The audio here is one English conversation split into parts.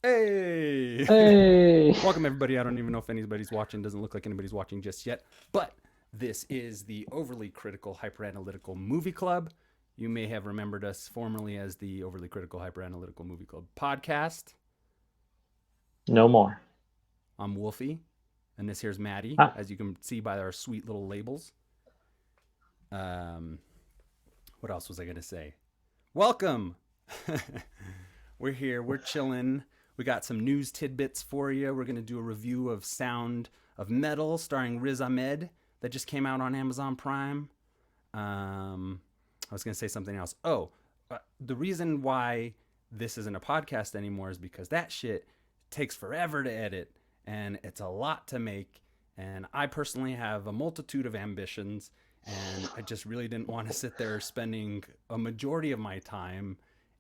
Hey! Hey. Welcome, everybody. I don't even know if anybody's watching. Doesn't look like anybody's watching just yet. But this is the Overly Critical Hyperanalytical Movie Club. You may have remembered us formerly as the Overly Critical Hyperanalytical Movie Club podcast. No more. I'm Wolfie, and this here's Maddie, Ah, as you can see by our sweet little labels. Um, what else was I going to say? Welcome! We're here. We're chilling. We got some news tidbits for you. We're going to do a review of Sound of Metal starring Riz Ahmed that just came out on Amazon Prime. I was going to say something else. The reason why this isn't a podcast anymore is because that shit takes forever to edit and it's a lot to make. And I personally have a multitude of ambitions, and I just really didn't want to sit there spending a majority of my time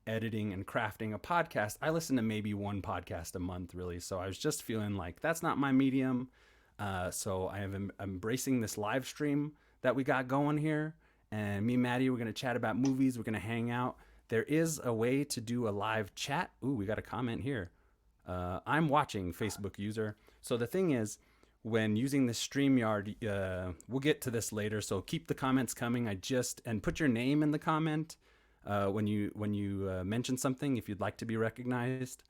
editing and crafting a podcast. I listen to maybe one podcast a month, really. So I was just feeling like that's not my medium. So I am embracing this live stream that we got going here. And me and Maddie, we're going to chat about movies. We're going to hang out. There is a way to do a live chat. Ooh, we got a comment here. I'm watching, Facebook user. So the thing is, when using the StreamYard, we'll get to this later. So keep the comments coming. And put your name in the comment when you mention something if you'd like to be recognized.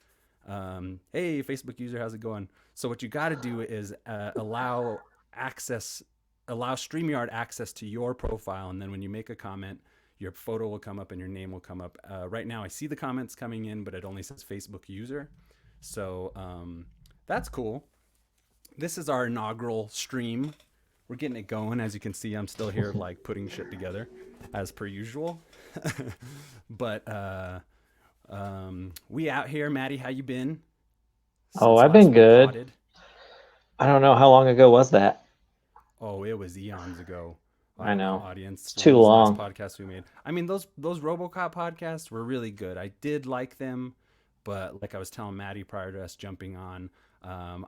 Hey, Facebook user, how's it going? So what you got to do is allow StreamYard access to your profile, and then when you make a comment, your photo will come up and your name will come up. Right now, I see the comments coming in, but it only says Facebook user. So that's cool. This is our inaugural stream. We're getting it going. As you can see, I'm still here like putting shit together as per usual. But we out here. Maddie, how you been oh, since I've last been we good. potted? I don't know how long ago was that. Oh, it was eons ago. I know. Audience. It's When too was the last long. podcast we made? I mean, those RoboCop podcasts were really good. I did like them, but like I was telling Maddie prior to us jumping on,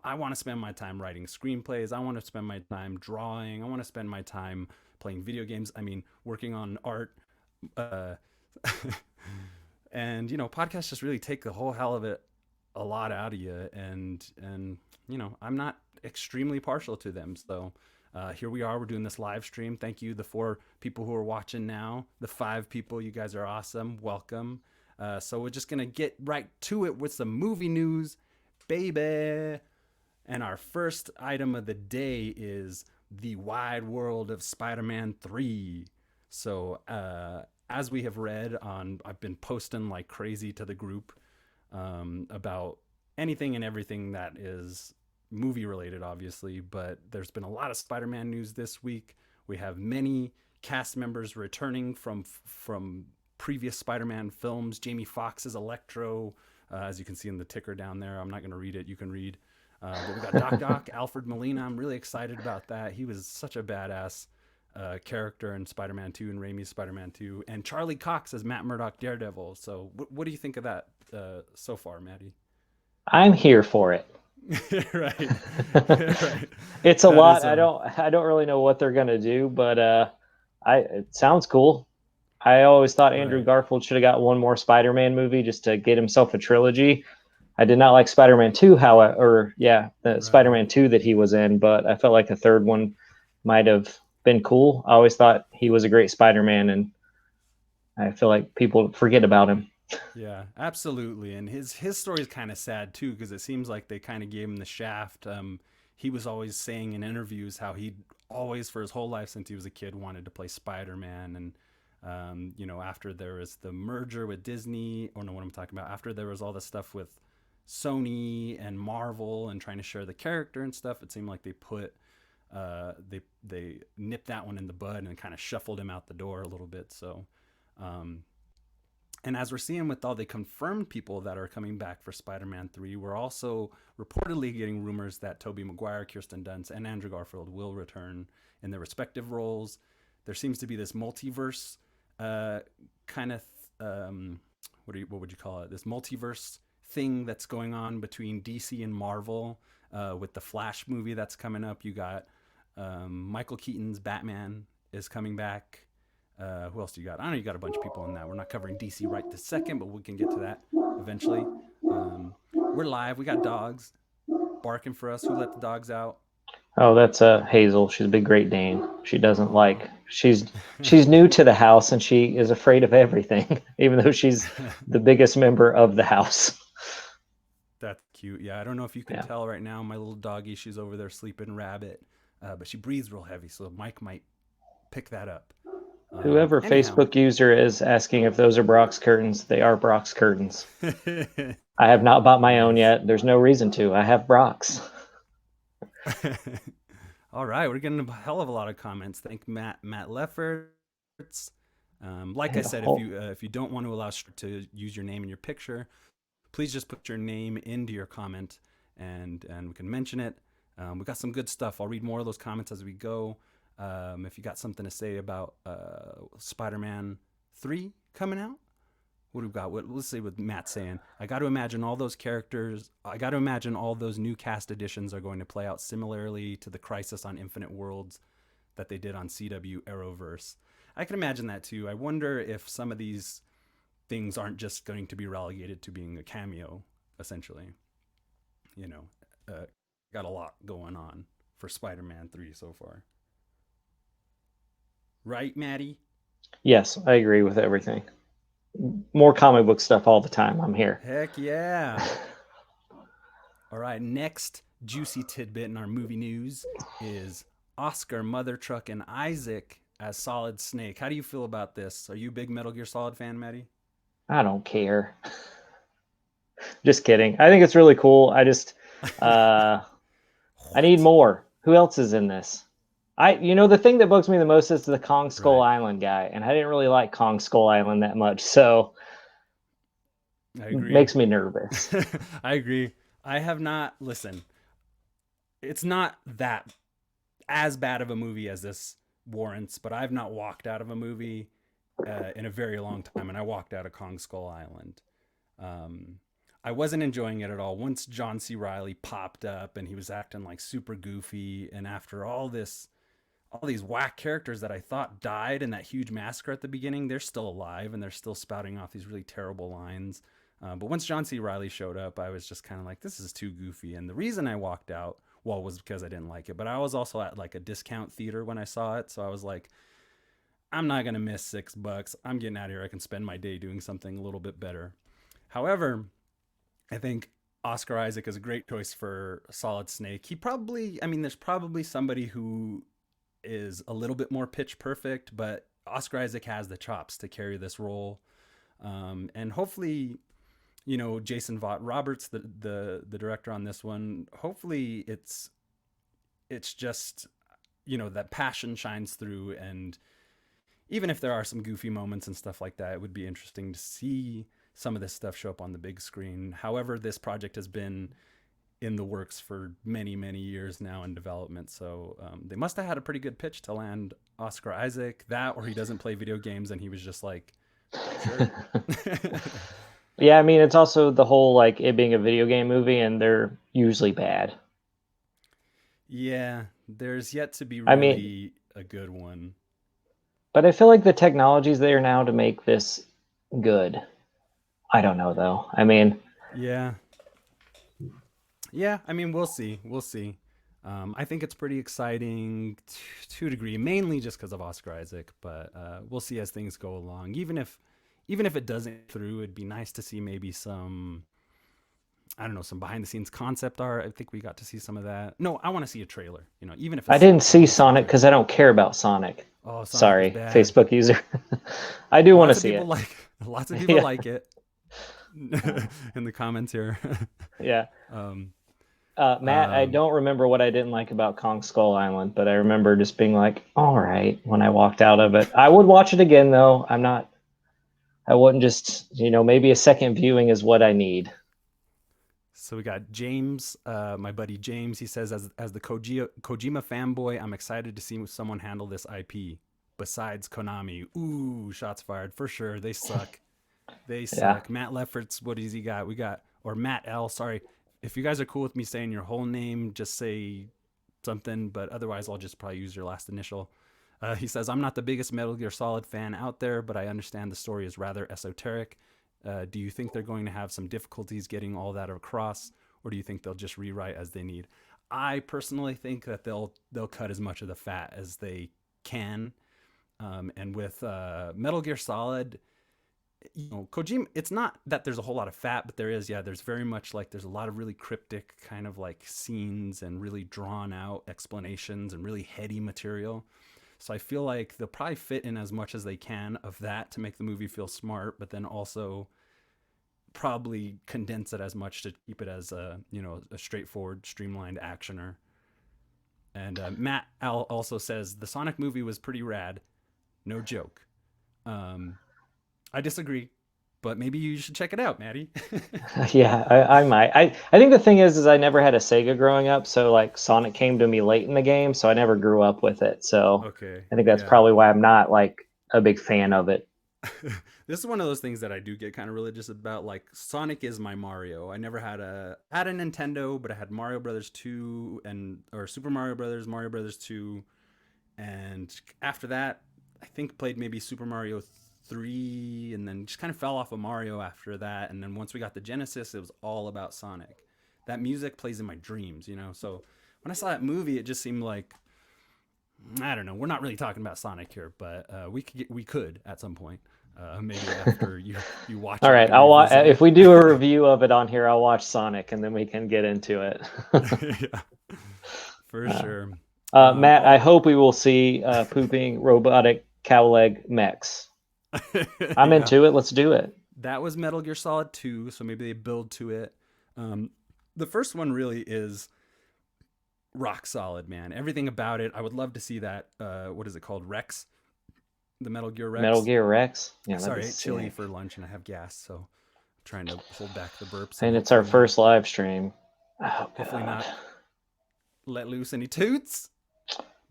I want to spend my time writing screenplays. I want to spend my time drawing. I want to spend my time playing video games. I mean, working on art. Uh, and podcasts just really take the whole hell of it, a lot out of you, and I'm not extremely partial to them. So here we are. We're doing this live stream. Thank you, the 4 people who are watching now, the 5 people. You guys are awesome. Welcome. So we're just gonna get right to it with some movie news, baby. And our first item of the day is the wide world of Spider-Man 3. So, as we have read on, I've been posting like crazy to the group about anything and everything that is movie related, obviously. But there's been a lot of Spider-Man news this week. We have many cast members returning from previous Spider-Man films. Jamie Foxx's Electro, as you can see in the ticker down there. I'm not going to read it. You can read. But we got Doc, Alfred Molina. I'm really excited about that. He was such a badass character in Spider-Man 2 and Raimi's Spider-Man 2. And Charlie Cox as Matt Murdock Daredevil. So what do you think of that so far, Maddie? I'm here for it. Right. Right. It's a That lot. is I don't really know what they're gonna do, but I it sounds cool. I always thought Andrew right. Garfield should have got one more Spider-Man movie just to get himself a trilogy. I did not like Spider-Man 2, however, or yeah, the Right. Spider-Man 2 that he was in, but I felt like a third one might have been cool. I always thought he was a great Spider-Man, and I feel like people forget about him. Yeah, absolutely. And his story is kind of sad too, because it seems like they kind of gave him the shaft. He was always saying in interviews how he always, for his whole life since he was a kid, wanted to play Spider-Man. And after there was the merger with Disney, or no, what I'm talking about, after there was all the stuff with Sony and Marvel and trying to share the character and stuff, it seemed like they nipped that one in the bud and kind of shuffled him out the door a little bit. So. Um, and as we're seeing with all the confirmed people that are coming back for Spider-Man 3, we're also reportedly getting rumors that Tobey Maguire, Kirsten Dunst, and Andrew Garfield will return in their respective roles. There seems to be this multiverse uh, kind of what would you call it? This multiverse thing that's going on between DC and Marvel with the Flash movie that's coming up. You got Michael Keaton's Batman is coming back. Who else do you got? I don't know. You got a bunch of people in that. We're not covering DC right this second, but we can get to that eventually. We're live. We got dogs barking for us. Who let the dogs out? Oh, that's Hazel. She's a big Great Dane. She doesn't Oh. like. She's new to the house and she is afraid of everything, even though she's the biggest member of the house. That's cute. Yeah, I don't know if you can Yeah. tell right now. My little doggy, she's over there sleeping rabbit, but she breathes real heavy, so Mike might pick that up. Whoever Anyhow, Facebook user is asking if those are Brock's curtains, they are Brock's curtains. I have not bought my own nice. yet. There's no reason to. I have Brock's. All right, we're getting a hell of a lot of comments. Thank Matt Lefferts. Like I And a said, whole, if you don't want to allow to use your name in your picture, please just put your name into your comment, and we can mention it. We got some good stuff. I'll read more of those comments as we go. If you got something to say about Spider-Man 3 coming out, what do we got? Let's see what Matt's saying. I got to imagine all those characters. I got to imagine all those new cast additions are going to play out similarly to the Crisis on Infinite Worlds that they did on CW Arrowverse. I can imagine that too. I wonder if some of these things aren't just going to be relegated to being a cameo, essentially. You know, got a lot going on for Spider-Man 3 so far. Right, Maddie? yes, I agree with everything. More comic book stuff all the time. I'm here. Heck yeah. All right, next juicy tidbit in our movie news is Oscar, Mother Truck, and Isaac as Solid Snake. How do you feel about this? Are you a big Metal Gear Solid fan, Maddie? I don't care. Just kidding. I think it's really cool. Uh, I need What? more. Who else is in this? The thing that bugs me the most is the Kong Skull Right. Island guy, and I didn't really like Kong Skull Island that much, so I agree. makes me nervous. I agree. I have not, listen, it's not that as bad of a movie as this warrants, but I've not walked out of a movie in a very long time, and I walked out of Kong Skull Island. Um, I wasn't enjoying it at all. Once John C. Riley popped up and he was acting like super goofy, and after all these whack characters that I thought died in that huge massacre at the beginning, they're still alive and they're still spouting off these really terrible lines. But once John C. Riley showed up, I was just kind of like, this is too goofy. And the reason I walked out, well, was because I didn't like it. But I was also at like a discount theater when I saw it. So I was like, I'm not going to miss $6. I'm getting out of here. I can spend my day doing something a little bit better. However, I think Oscar Isaac is a great choice for Solid Snake. There's probably somebody who is a little bit more pitch perfect, but Oscar Isaac has the chops to carry this role. And hopefully, Jason Vaught Roberts, the director on this one, hopefully it's just, that passion shines through. And even if there are some goofy moments and stuff like that, it would be interesting to see some of this stuff show up on the big screen. However, this project has been in the works for many, many years now in development. So they must have had a pretty good pitch to land Oscar Isaac. That, or he doesn't play video games and he was just like, sure. Yeah, I mean, it's also the whole like it being a video game movie, and they're usually bad. Yeah, there's yet to be I mean, really a good one. but I feel like the technology's there now to make this good. I don't know though. I mean, Yeah. Yeah, we'll see. We'll see. I think it's pretty exciting to a degree, mainly just because of Oscar Isaac. But we'll see as things go along. Even if it doesn't through, it'd be nice to see maybe some, I don't know, some behind the scenes concept art. I think we got to see some of that. No, I want to see a trailer. Even if I it's didn't a see Sonic concept art. because I don't care about Sonic. Oh, Sonic was Sorry, bad. Facebook user. I do want to Lots of see people it. like. Lots of people Yeah, like it. In the comments here. yeah. um, Matt, I um, don't remember what I didn't like about Kong Skull Island, but I remember just being like, all right, when I walked out of it. I would watch it again, though. I wouldn't just, maybe a second viewing is what I need. So we got James, my buddy James. He says, as the Kojima fanboy, I'm excited to see someone handle this IP. Besides Konami, ooh, shots fired for sure. They suck. They Yeah. suck. Matt Lefferts, what does he got? Or Matt L. Sorry, if you guys are cool with me saying your whole name, just say something. But otherwise, I'll just probably use your last initial. He says, I'm not the biggest Metal Gear Solid fan out there, but I understand the story is rather esoteric Do you think they're going to have some difficulties getting all that across, or do you think they'll just rewrite as they need? I personally think that they'll cut as much of the fat as they can. And with Metal Gear Solid, Kojima, it's not that there's a whole lot of fat, but there is, yeah, there's very much like there's a lot of really cryptic kind of like scenes and really drawn out explanations and really heady material. So I feel like they'll probably fit in as much as they can of that to make the movie feel smart, but then also probably condense it as much to keep it as a straightforward, streamlined actioner. And Matt Al also says the Sonic movie was pretty rad, no joke. Um, I disagree, but maybe you should check it out, Maddie. Yeah, I might. I think the thing is I never had a Sega growing up, so like Sonic came to me late in the game, so I never grew up with it. So Okay, I think that's yeah. probably why I'm not like a big fan of it. This is one of those things that I do get kind of religious about. Like Sonic is my Mario. I never had a Nintendo, but I had Mario Brothers 2 and or Super Mario Brothers, Mario Brothers 2, and after that, I think played maybe Super Mario 3 and then just kind of fell off of Mario after that. And then once we got the Genesis, it was all about Sonic. That music plays in my dreams. So when I saw that movie, it just seemed like I don't know. We're not really talking about Sonic here, but we could at some point. Maybe after you watch All it, we right, can revisit if it. we do a review of it on here, I'll watch Sonic and then we can get into it. Yeah, for uh, sure. Matt, I Oh, hope we will see pooping robotic cow leg mechs. I'm yeah. into it. Let's do it. That was Metal Gear Solid 2, so maybe they build to it. Um, the first one really is rock solid, man. Everything about it. I would love to see that. What is it called? Rex, the Metal Gear Metal Rex. Gear Rex. Yeah, that'd be Sorry, I ate chili sick. for lunch and I have gas, so I'm trying to hold back the burps and And it's our first live stream. Oh hopefully god. not let loose any toots.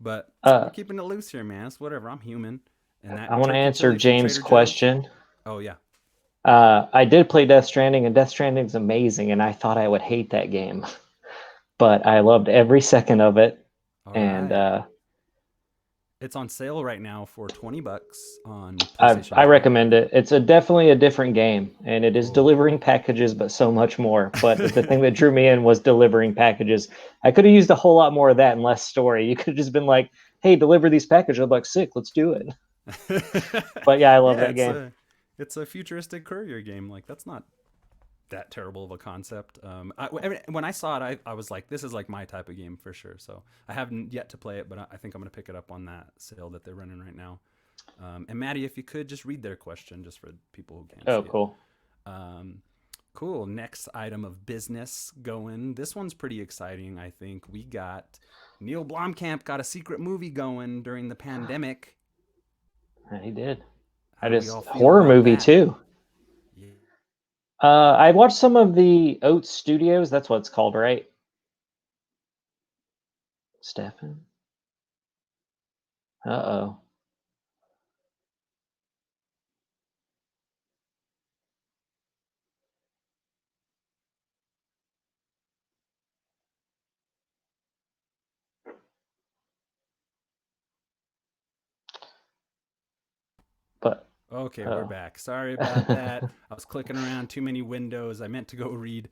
But we're Uh, keeping it loose here, man. It's whatever. I'm human. And I that want to turkey answer chili from James' Trader Joe's. question. Oh yeah. I did play Death Stranding, and Death Stranding is amazing, and I thought I would hate that game, but I loved every second of it. All And right. It's on sale right now for $20 on I PlayStation Network. recommend it. It's definitely a different game, and it is Cool. delivering packages, but so much more. But the thing that drew me in was delivering packages. I could have used a whole lot more of that and less story. You could have just been like, "Hey, deliver these packages." I'm like, "Sick, let's do it." But yeah, I love Yeah, that it's game. a futuristic courier game. Like that's not that terrible of a concept. When I saw it, I was like, this is like my type of game for sure. So I haven't yet to play it, but I think I'm gonna pick it up on that sale that they're running right now. And Maddie, if you could just read their question, just for people who can't Oh, see it. cool. Um, cool. Next item of business going. This one's pretty exciting. I think we got Neil Blomkamp got a secret movie going during the pandemic. Yeah, he did. I How do we just all feel horror about movie that? too. Yeah. I watched some of the Oats Studios. That's what it's called, right? Stefan. Uh-oh. But Okay, we're oh, back. Sorry about that. I was clicking around too many windows. I meant to go read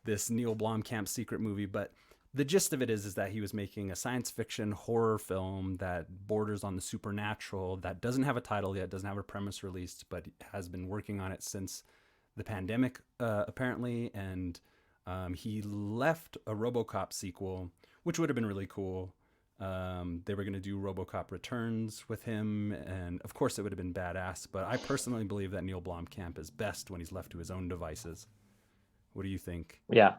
this Neil Blomkamp secret movie, but the gist of it is that he was making a science fiction horror film that borders on the supernatural that doesn't have a title yet, doesn't have a premise released, but has been working on it since the pandemic, apparently. And he left a RoboCop sequel, which would have been really cool. They were going to do RoboCop Returns with him, and of course it would have been badass. But I personally believe that Neil Blomkamp is best when he's left to his own devices. What do you think? yeah.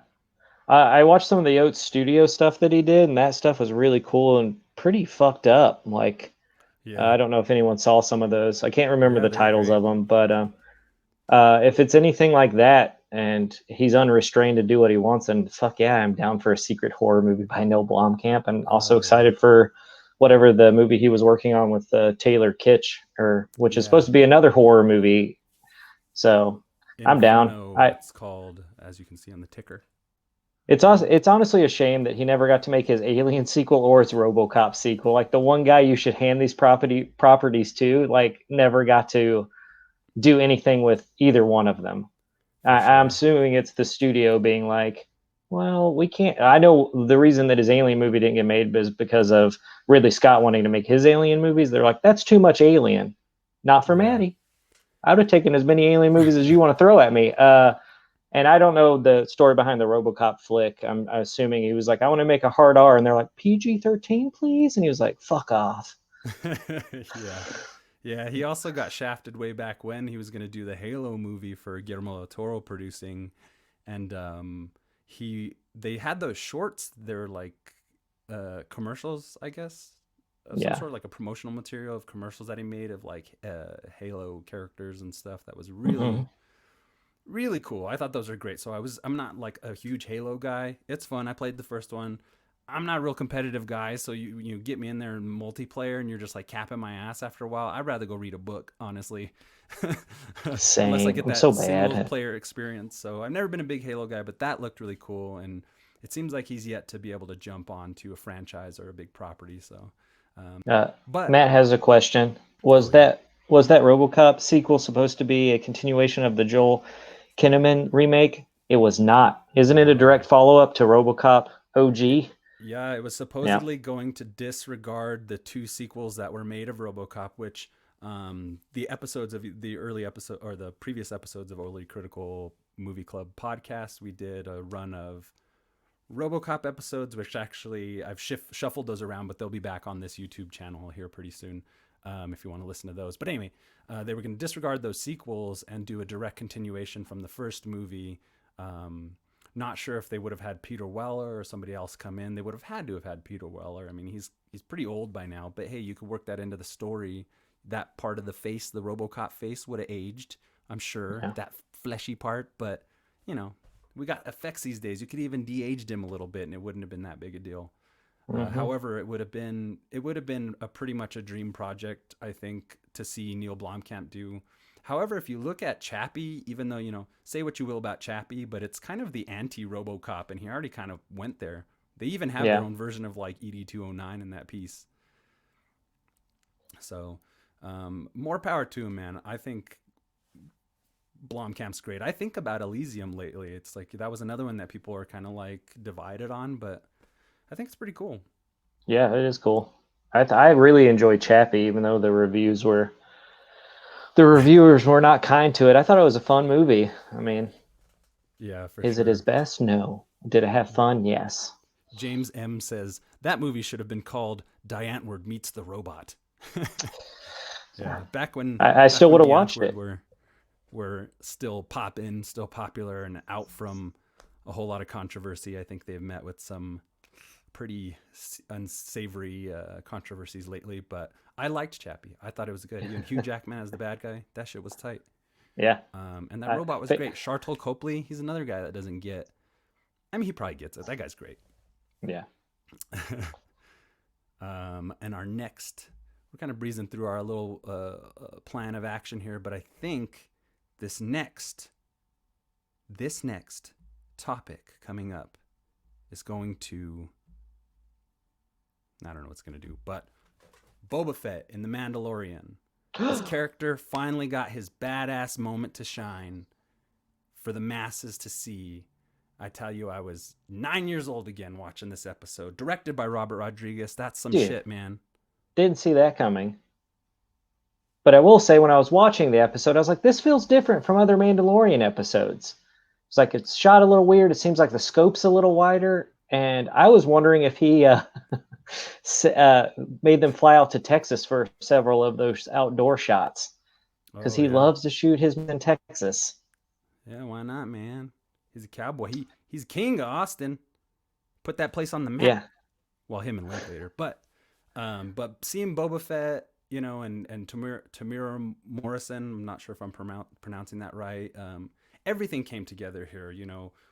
I watched some of the Oats Studio stuff that he did, and that stuff was really cool and pretty fucked up. Like, Yeah, I don't know if anyone saw some of those. I can't remember yeah, the they're titles great. of them, but if it's anything like that and he's unrestrained to do what he wants, then fuck yeah, I'm down for a secret horror movie by Neil Blomkamp, and also Oh yeah, excited for whatever the movie he was working on with Taylor Kitsch, or which is supposed yeah. to be another horror movie. So I'm down. Inferno, I it's called, as you can see on the ticker. it's honestly a shame that he never got to make his Alien sequel or his RoboCop sequel. Like the one guy you should hand these properties to, like never got to do anything with either one of them. For I'm sure. assuming it's the studio being like, well, we can't. I know the reason that his Alien movie didn't get made is because of Ridley Scott wanting to make his Alien movies. They're like, that's too much Alien. Not for Yeah. Maddie. I would have taken as many Alien movies as you want to throw at me. And I don't know the story behind the RoboCop flick. I'm assuming he was like, I want to make a hard R, and they're like, PG-13, please, and he was like, fuck off. Yeah. Yeah, he also got shafted way back when he was going to do the Halo movie for Guillermo del Toro producing, and he they had those shorts. They're like commercials, I guess, some Yeah. sort of like a promotional material of commercials that he made of like Halo characters and stuff. That was Mm-hmm. really cool. I thought those are great. So I'm not like a huge Halo guy. It's fun. I played the first one. I'm not a real competitive guy, so you get me in there in multiplayer and you're just like capping my ass after a while. I'd rather go read a book, honestly. Unless I Same. get I'm so that single bad. player experience. So I've never been a big Halo guy, but that looked really cool, and it seems like he's yet to be able to jump onto a franchise or a big property. So, Uh, but Matt has a question. oh yeah. Was that RoboCop sequel supposed to be a continuation of the Joel Kinnaman remake? It was not. Isn't it a direct No. follow up to RoboCop OG? Yeah, it was Yeah. supposedly going to disregard the two sequels that were made of RoboCop, which the episodes of the early episode or the previous episodes of Overly Critical Movie Club podcast, we did a run of RoboCop episodes, which actually I've shuffled those around, but they'll be back on this YouTube channel here pretty soon if you want to listen to those. But anyway, they were going to disregard those sequels and do a direct continuation from the first movie. Um, Not sure if they would have had Peter Weller or somebody else come in. They would have had to have had Peter Weller. I mean, he's pretty old by now, but hey, you could work that into the story. That part of the face, the RoboCop face, would have aged. I'm sure Yeah. that fleshy part, but you know, we got effects these days. You could even de-aged him a little bit, and it wouldn't have been that big a deal. Mm-hmm. However, it would have been a pretty much a dream project, I think, to see Neil Blomkamp do. However, if you look at Chappie, even though say what you will about Chappie, but it's kind of the anti RoboCop, and he already kind of went there. They even have their Yeah. own version of like ED-209 in that piece. So, more power to him, man. I think Blomkamp's great. I think about Elysium lately. It's like that was another one that people are kind of like divided on, but I think it's pretty cool. Yeah, it is cool. I really enjoyed Chappie, even though the reviewers were not kind to it. I thought it was a fun movie. I mean, Yeah, for is it his sure. best? No. Did it have fun? Yes. James M says that movie should have been called Diantward Meets the Robot. Yeah, I back still when would have watched Diantward it. were still still popular and out from a whole lot of controversy. I think they've met with some pretty unsavory controversies lately, but I liked Chappie. I thought it was good. Even Hugh Jackman as the bad guy, that shit was tight. Yeah. And that I, robot was great. Charlton Copley, he's another guy that doesn't get. I mean, he probably gets it. That guy's great. yeah. And our next, we're kind of breezing through our little plan of action here, but I think this next topic coming up is going to, I don't know what it's going to do, but Boba Fett in The Mandalorian. This character finally got his badass moment to shine for the masses to see. I tell you, I was 9 years old again watching this episode. Directed by Robert Rodriguez. That's some Dude, shit, man. didn't see that coming. But I will say, when I was watching the episode, I was like, this feels different from other Mandalorian episodes. It's like it's shot a little weird. It seems like the scope's a little wider. And I was wondering if he uh, made them fly out to Texas for several of those outdoor shots, because Oh he yeah, loves to shoot his in Texas. yeah. Why not, man? He's a cowboy. He's king of Austin. Put that place on the map. Yeah. Well, him and Linklater, but seeing Boba Fett, and Tamira Morrison. I'm not sure if I'm pronouncing that right. Everything came together here.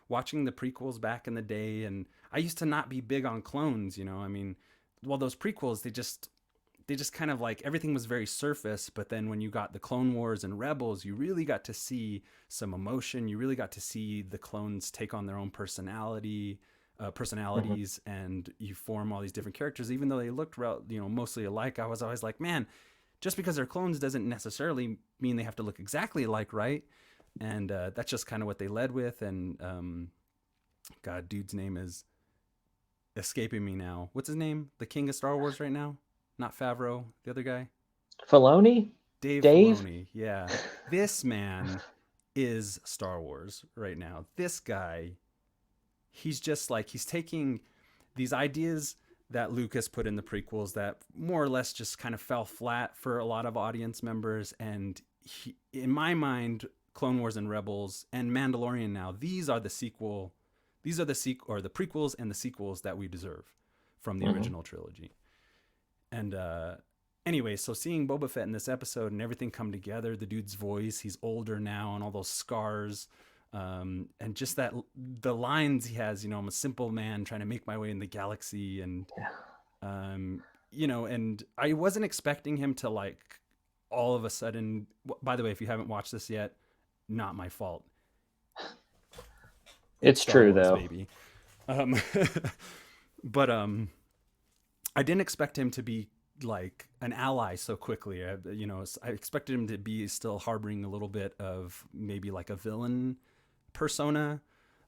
Watching the prequels back in the day, and I used to not be big on clones. I mean, well, those prequels they just kind of like everything was very surface, but then when you got the Clone Wars and Rebels, you really got to see some emotion. You really got to see the clones take on their own Mm-hmm. personalities, and you form all these different characters, even though they looked mostly alike. I was always like, man, just because they're clones doesn't necessarily mean they have to look exactly alike, right? And that's just kind of what they led with. And God, dude's name is escaping me now. What's his name? The king of Star Wars right now? Not Favreau, the other guy. Filoni? Dave Dave? Filoni. Yeah, this man is Star Wars right now. This guy, he's just like, he's taking these ideas that Lucas put in the prequels that more or less just kind of fell flat for a lot of audience members. And he, in my mind, Clone Wars and Rebels and Mandalorian now, these are the sequel, these are the or the prequels and the sequels that we deserve from the original trilogy. And anyway, so seeing Boba Fett in this episode and everything come together, the dude's voice, he's older now, and all those scars, and just that the lines he has, I'm a simple man trying to make my way in the galaxy, and and I wasn't expecting him to like all of a sudden. By the way, if you haven't watched this yet, not my fault. It's Star true Wars, though, baby. But I didn't expect him to be like an ally so quickly. I expected him to be still harboring a little bit of maybe like a villain persona.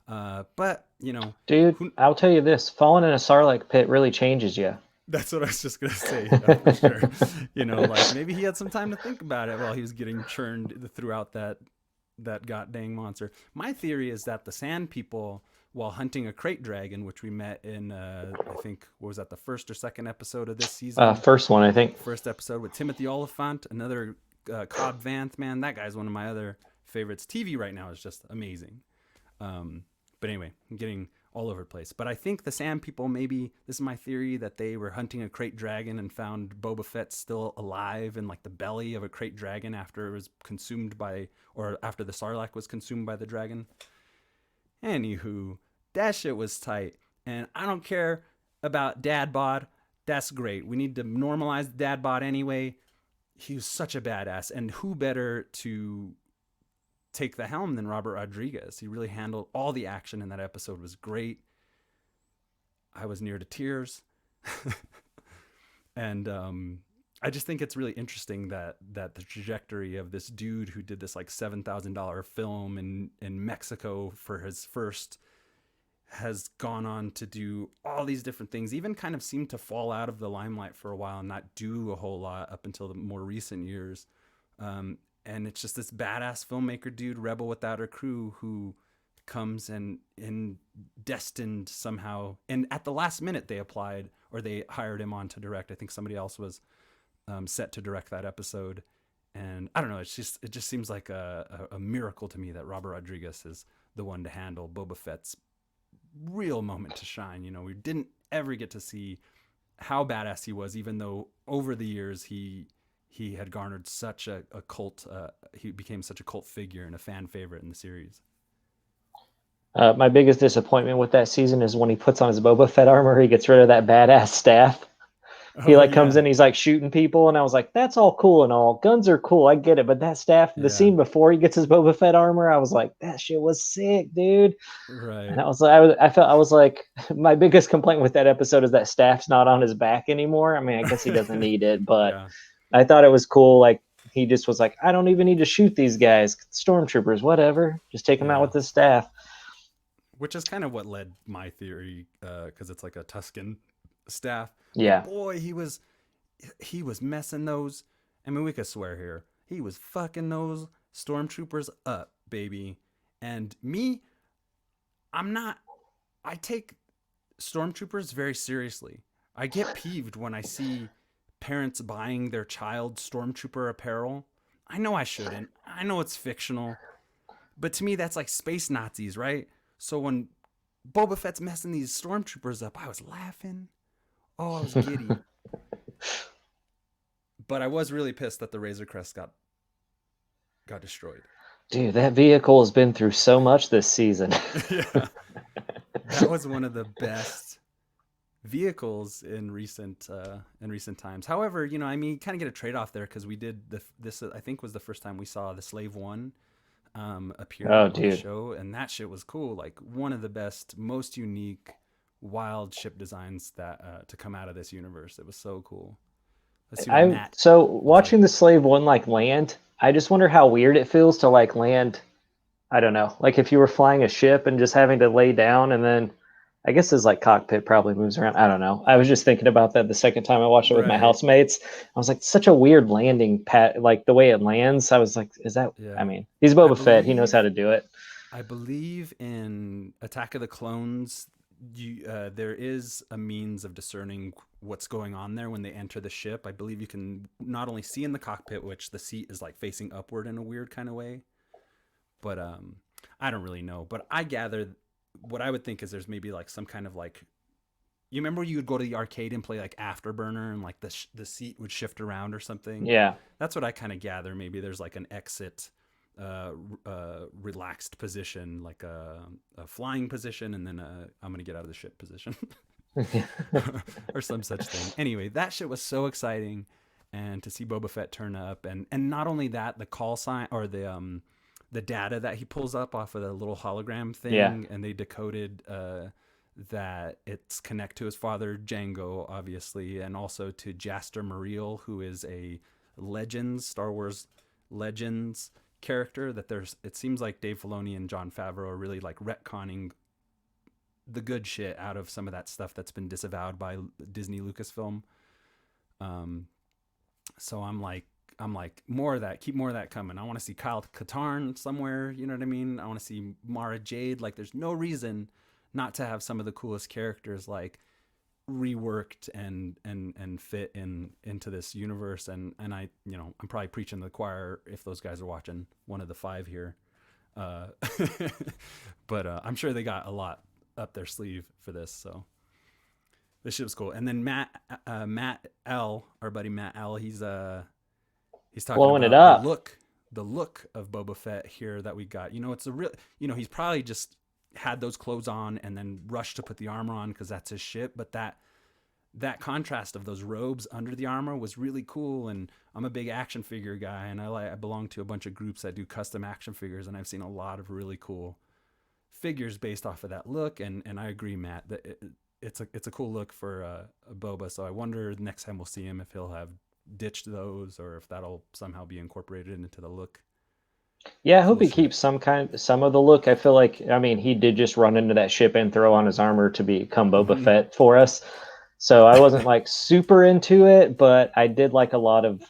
But dude, I'll tell you this: falling in a Sarlacc pit really changes you. That's what I was just gonna say, for sure. Like maybe he had some time to think about it while he was getting churned throughout that god dang monster. My theory is that the Sand People, while hunting a crate dragon, which we met in I think, what was that, the first or second episode of this season? First one, I think. First episode with Timothy Oliphant, another Cobb Vanth, man. That guy's one of my other favorites. TV right now is just amazing. But anyway, I'm getting all over the place. But I think the Sand People, maybe, this is my theory, that they were hunting a crate dragon and found Boba Fett still alive in like the belly of a crate dragon after it was consumed by, or after the Sarlacc was consumed by the dragon. Anywho, that shit was tight. And I don't care about dad bod. That's great. We need to normalize dad bod anyway. He was such a badass. And who better to take the helm than Robert Rodriguez? He really handled all the action in that episode. Was great. I was near to tears. And I just think it's really interesting that the trajectory of this dude who did this like $7,000 film in Mexico for his first has gone on to do all these different things, even kind of seemed to fall out of the limelight for a while and not do a whole lot up until the more recent years. And it's just this badass filmmaker dude, rebel without a crew, who comes and destined somehow. And at the last minute, they applied, or they hired him on to direct. I think somebody else was set to direct that episode. And I don't know, it just seems like a miracle to me that Robert Rodriguez is the one to handle Boba Fett's real moment to shine. We didn't ever get to see how badass he was, even though over the years he had garnered such a cult. He became such a cult figure and a fan favorite in the series. My biggest disappointment with that season is when he puts on his Boba Fett armor, he gets rid of that badass staff. He comes in, he's like shooting people, and I was like, that's all cool and all. Guns are cool, I get it, but that staff, the scene before he gets his Boba Fett armor, I was like, that shit was sick, dude. Right. And I was like, my biggest complaint with that episode is that staff's not on his back anymore. I mean, I guess he doesn't need it, but I thought it was cool. Like, he just was like, I don't even need to shoot these guys, stormtroopers, whatever. Just take them out with the staff. Which is kind of what led my theory, because it's like a Tusken staff. Yeah. But boy, he was messing those. I mean, we could swear here. He was fucking those stormtroopers up, baby. And me, I take stormtroopers very seriously. I get peeved when I see parents buying their child stormtrooper apparel. I know I shouldn't. I know it's fictional. But to me, that's like space Nazis, right? So when Boba Fett's messing these stormtroopers up, I was laughing. Oh, I was giddy. But I was really pissed that the Razor Crest got destroyed. Dude, that vehicle has been through so much this season. Yeah. That was one of the best vehicles in recent times. However, you kind of get a trade-off there, because we did this I think was the first time we saw the Slave One appear on the show, and that shit was cool. Like, one of the best, most unique, wild ship designs that to come out of this universe. It was so cool. Let's see what I'm Matt. so Oh, sorry. watching the Slave One like land. I just wonder how weird it feels to like land. I don't know, like if you were flying a ship and just having to lay down, and then I guess his like cockpit probably moves around. I don't know. I was just thinking about that the second time I watched it with my Right. housemates. I was like, such a weird landing pat, like the way it lands. I was like, is that? I Yeah. mean, he's I Boba Fett. He knows how believe to do it. I believe in Attack of the Clones, there is a means of discerning what's going on there when they enter the ship. I believe you can not only see in the cockpit, which the seat is like facing upward in a weird kind of way, but I don't really know. But I gather what I would think is there's maybe like some kind of like, you remember you would go to the arcade and play like Afterburner and like the seat would shift around or something. Yeah. That's what I kind of gather. Maybe there's like an exit, relaxed position, like a flying position, and then I'm gonna get out of the ship position, or some such thing. Anyway, that shit was so exciting, and to see Boba Fett turn up, and not only that, the call sign or the data that he pulls up off of the little hologram Yeah. thing, and they decoded that it's connect to his father Django, obviously, and also to Jaster Muriel, who is a Legends Star Wars Legends character. That there's, it seems like Dave Filoni and Jon Favreau are really like retconning the good shit out of some of that stuff that's been disavowed by Disney Lucasfilm. Um, so I'm like, more of that. Keep more of that coming. I want to see Kyle Katarn somewhere. You know what I mean? I want to see Mara Jade. Like, there's no reason not to have some of the coolest characters like reworked and fit into this universe. And I, I'm probably preaching to the choir if those guys are watching one of the five here. Uh, but I'm sure they got a lot up their sleeve for this. So this shit was cool. And then Matt L, our buddy Matt L, he's talking Blowing it about up. the look of Boba Fett here that we got. It's a real, he's probably just had those clothes on and then rushed to put the armor on because that's his shit. But that contrast of those robes under the armor was really cool. And I'm a big action figure guy, and I belong to a bunch of groups that do custom action figures, and I've seen a lot of really cool figures based off of that look. And I agree, Matt, that it's a cool look for a Boba. So I wonder next time we'll see him if he'll have ditched those or if that'll somehow be incorporated into the look. Yeah, I hope Cool he shit. keeps some of the look. I feel like, I mean, he did just run into that ship and throw on his armor to become Boba Mm-hmm. Fett for us. So I wasn't like super into it, but I did like a lot of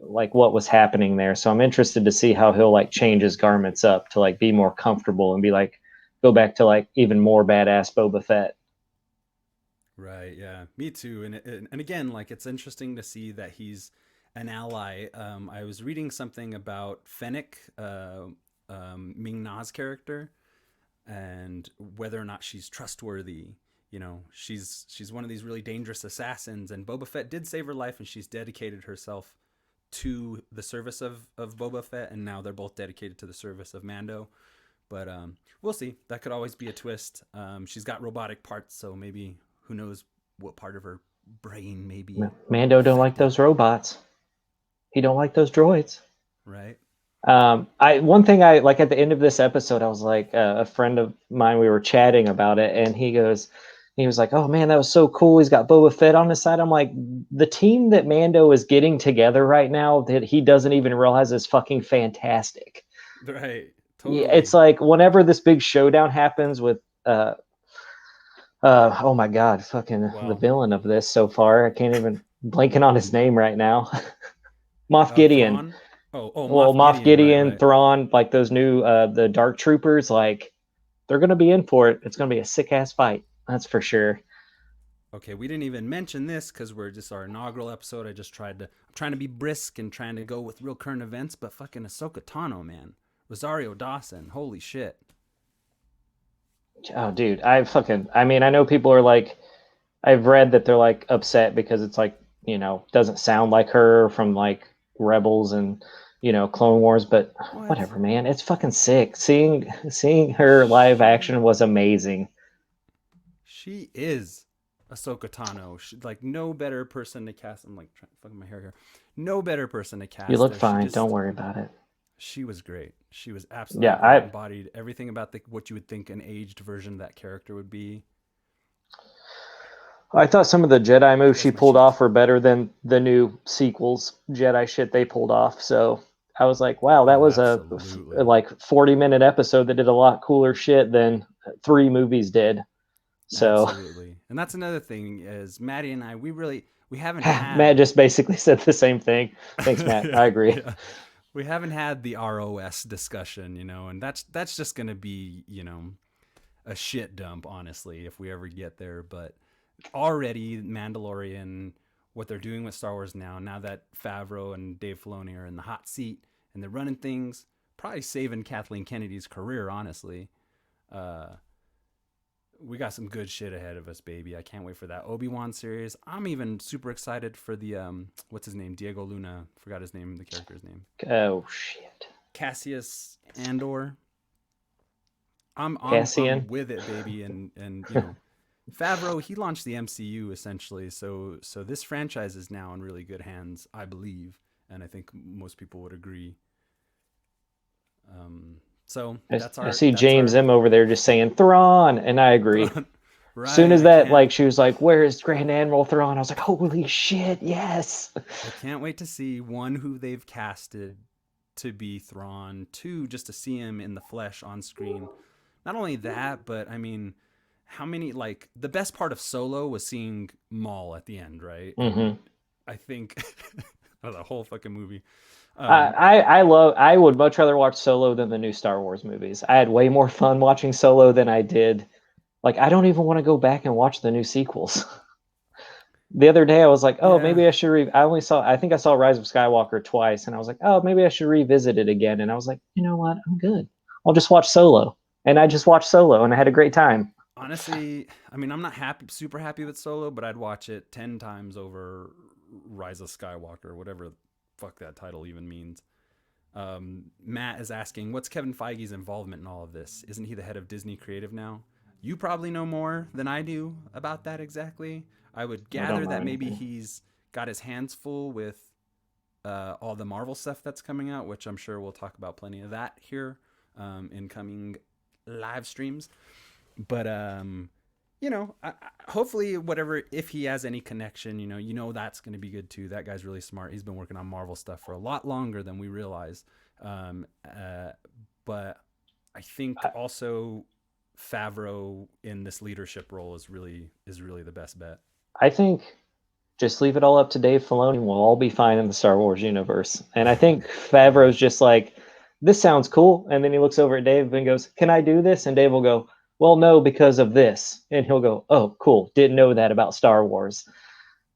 like what was happening there. So I'm interested to see how he'll like change his garments up to like be more comfortable and be like go back to like even more badass Boba Fett. Right. Yeah. Me too. And again, like, it's interesting to see that he's an ally. I was reading something about Fennec, Ming Na's character, and whether or not she's trustworthy. She's one of these really dangerous assassins, and Boba Fett did save her life, and she's dedicated herself to the service of Boba Fett, and now they're both dedicated to the service of Mando. But we'll see. That could always be a twist. She's got robotic parts, so maybe, who knows what part of her brain may be Mando don't like affected, those robots. He don't like those droids. right? I one thing I like at the end of this episode, I was like, a friend of mine, we were chatting about it, and he was like, "Oh man, that was so cool. He's got Boba Fett on his side." I'm like, the team that Mando is getting together right now that he doesn't even realize is fucking fantastic. Right. Yeah, it's Totally. like whenever this big showdown happens with oh my god, fucking the Well, villain of this so far, I can't even blanking on his name right now. Moff Gideon. Thrawn. Oh, Well, Moff Moff Gideon. Right, Gideon, right. Thrawn, like those new the Dark Troopers, like they're gonna be in for it. It's gonna be a sick ass fight, that's for sure. Okay, we didn't even mention this because we're just our inaugural episode. I'm trying to be brisk and trying to go with real current events, but fucking Ahsoka Tano, man. Rosario Dawson, holy shit. Oh, dude, I mean, I know people are like, I've read that they're like upset because it's like, doesn't sound like her from like Rebels and Clone Wars, but What? whatever, man. It's fucking sick. Seeing her live She action was amazing. she is Ahsoka Tano. Like, no better person to cast. I'm like trying fucking my hair here. No better person to You cast look there. She fine. Don't just worry about it. she was great. She was absolutely Yeah, great. Embodied everything about the what you would think an aged version of that character would be. I thought some of the Jedi moves she Where's my pulled shit? off were better than the new sequels Jedi shit they pulled off. So I was like, wow, that Oh, was a absolutely. like 40-minute episode that did a lot cooler shit than 3 movies did. So Absolutely. And that's another thing is Maddie and I, we haven't had Matt just basically said the same thing. Thanks, Matt. yeah, I agree. yeah. We haven't had the ROS discussion, and that's just going to be, a shit dump, honestly, if we ever get there. But already Mandalorian, what they're doing with Star Wars now that Favreau and Dave Filoni are in the hot seat and they're running things, probably saving Kathleen Kennedy's career, honestly. Uh, we got some good shit ahead of us, baby. I can't wait for that Obi-Wan series. I'm even super excited for the what's his name? Diego Luna. Forgot his name, the character's name. Oh shit. Cassius Andor. I'm Cassian. with it, baby, and Favreau, he launched the MCU essentially, so this franchise is now in really good hands, I believe, and I think most people would agree. So I see that's James our M over there just saying Thrawn, and I agree. Thrawn. As soon Right, as that, like, she was like, "Where is Grand Admiral Thrawn?" I was like, "Holy shit, yes!" I can't wait to see one who they've casted to be Thrawn, two just to see him in the flesh on screen. Not only that, but I mean, how many like the best part of Solo was seeing Maul at the end, right? Mm-hmm. And I think the whole fucking movie. Um, I would much rather watch Solo than the new Star Wars movies. I had way more fun watching Solo than I did. Like, I don't even want to go back and watch the new sequels. The other day I was like, oh, yeah, maybe I should I think I saw Rise of Skywalker twice, and I was like, oh, maybe I should revisit it again. And I was like, you know what? I'm good. I'll just watch Solo. And I just watched Solo and I had a great time. honestly, I mean, I'm not super happy with Solo, but I'd watch it 10 times over Rise of Skywalker, whatever fuck that title even means. Matt is asking, what's Kevin Feige's involvement in all of this? Isn't he the head of Disney Creative now? You probably know more than I do about that exactly. I would I don't gather know that maybe anything. he's got his hands full with all the Marvel stuff that's coming out, which I'm sure we'll talk about plenty of that here in coming live streams. But hopefully, whatever, if he has any connection, that's going to be good too. That guy's really smart. He's been working on Marvel stuff for a lot longer than we realized. Um, uh, but I think I, also Favreau in this leadership role is really the best bet. I think just leave it all up to Dave Filoni. We'll all be fine in the Star Wars universe. And I think Yeah, Favreau's just like, this sounds cool. And then he looks over at Dave and goes, can I do this? And Dave will go, well, no, because of this. And he'll go, oh, cool. Didn't know that about Star Wars.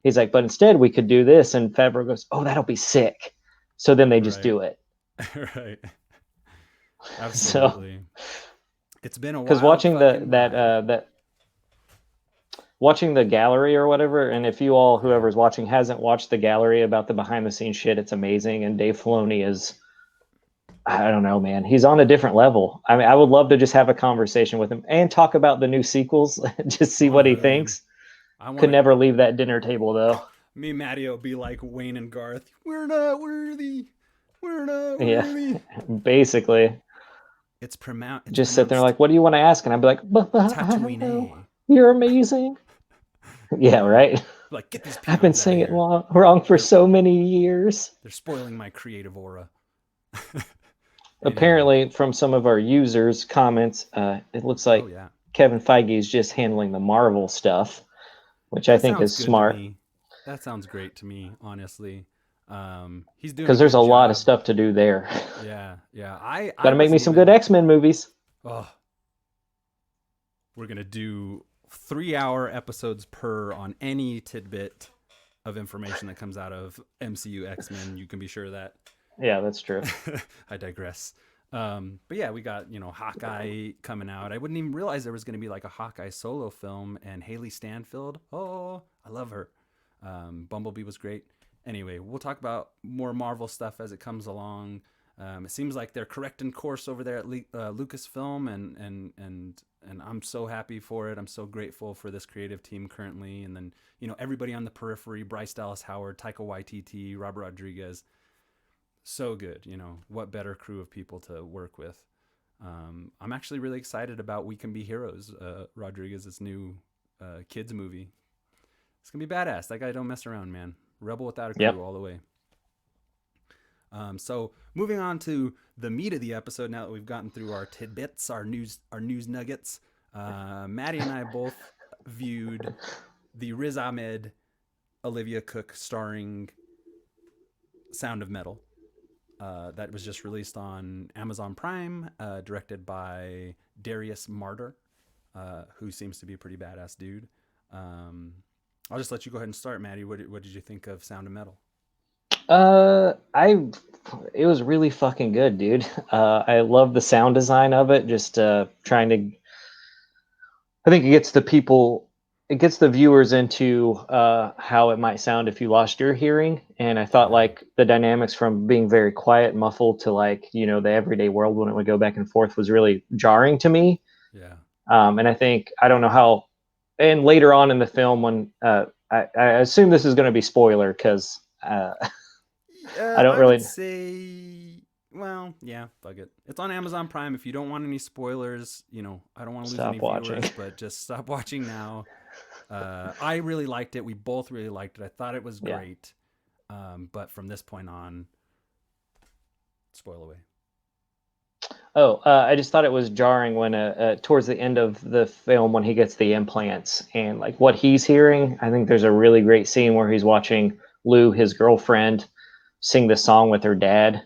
He's like, but instead we could do this. And Favreau goes, oh, that'll be sick. So then they just right, do it. right, So, absolutely. It's been a because wild fucking ride. that watching the gallery or whatever, and if you all Yeah. whoever's watching hasn't watched the gallery about the behind the scenes shit, it's amazing. And Dave Filoni is, I don't know, man, he's on a different level. I mean, I would love to just have a conversation with him and talk about the new sequels, just see Oh, what he man. thinks. I want Could to. never leave that dinner table though. Me and Maddie will be like Wayne and Garth. We're not worthy. We're not Yeah, worthy. basically, It's just sit there pronounced like, what do you want to ask? And I'd be like, but I don't know. Tatooine. You're amazing. Yeah, Yeah. right. Like, get these I've been peons out of saying it here. wrong for They're so many years. they're spoiling my creative aura. Anyway. Apparently, from some of our users' comments, it looks Oh like yeah. Kevin Feige is just handling the Marvel stuff, which I That think sounds is good to smart me. That sounds great to me, honestly. He's doing a because there's a good lot of job. stuff to do there. Yeah, yeah. I Got to make me wasn't some good even. X-Men movies. Oh, we're gonna do 3-hour episodes per on any tidbit of information that comes out of MCU X-Men. You can be sure of that. Yeah, that's true. I digress. But yeah, we got Hawkeye coming out. I wouldn't even realize there was going to be like a Hawkeye solo film, and Haley Stanfield. Oh, I love her. Bumblebee was great. Anyway, we'll talk about more Marvel stuff as it comes along. It seems like they're correcting course over there at Lucasfilm, and I'm so happy for it. I'm so grateful for this creative team currently, and then everybody on the periphery: Bryce Dallas Howard, Taika Waititi, Robert Rodriguez. So good. What better crew of people to work with. I'm actually really excited about We Can Be Heroes, Rodriguez's new kids movie. It's gonna be badass. That guy don't mess around, man. Rebel without a Yep. crew all the way. So moving on to the meat of the episode. Now that we've gotten through our tidbits, our news nuggets, Maddie and I both viewed the Riz Ahmed, Olivia Cook starring Sound of Metal. That was just released on Amazon Prime, directed by Darius Marder, who seems to be a pretty badass dude. I'll just let you go ahead and start, Maddie. What did you think of Sound of Metal? I it was really fucking good, dude. I love the sound design of it. Just trying to, I think it gets the viewers into how it might sound if you lost your hearing. And I thought Yeah, like the dynamics from being very quiet, muffled to like the everyday world when it would go back and forth was really jarring to me. yeah. And I think I don't know how. And later on in the film, when I assume this is going to be spoiler because I don't I would really say, well, yeah, fuck it. It's on Amazon Prime. If you don't want any spoilers, I don't want to lose any stop watching. viewers, but just stop watching now. I really liked it. We both really liked it. I thought it was Yeah. great. But from this point on, spoil away. Oh, I just thought it was jarring when towards the end of the film when he gets the implants and like what he's hearing. I think there's a really great scene where he's watching Lou, his girlfriend, sing the song with her dad,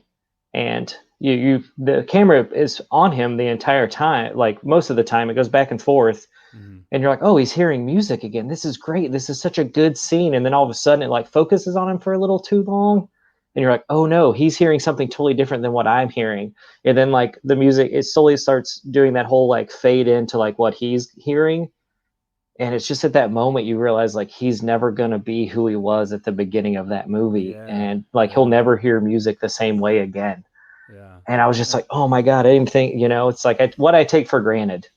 and the camera is on him the entire time. Like most of the time, it goes back and forth, Mm-hmm. and you're like, oh, he's hearing music again. This is great. This is such a good scene. And then all of a sudden, it like focuses on him for a little too long, and you're like, oh no, he's hearing something totally different than what I'm hearing. And then like the music, it slowly starts doing that whole like fade into like what he's hearing. And it's just at that moment you realize like he's never gonna be who he was at the beginning of that movie, Yeah, and like he'll yeah, never hear music the same way again. yeah. And I was just And like, oh my god, I didn't think, it's like what I take for granted.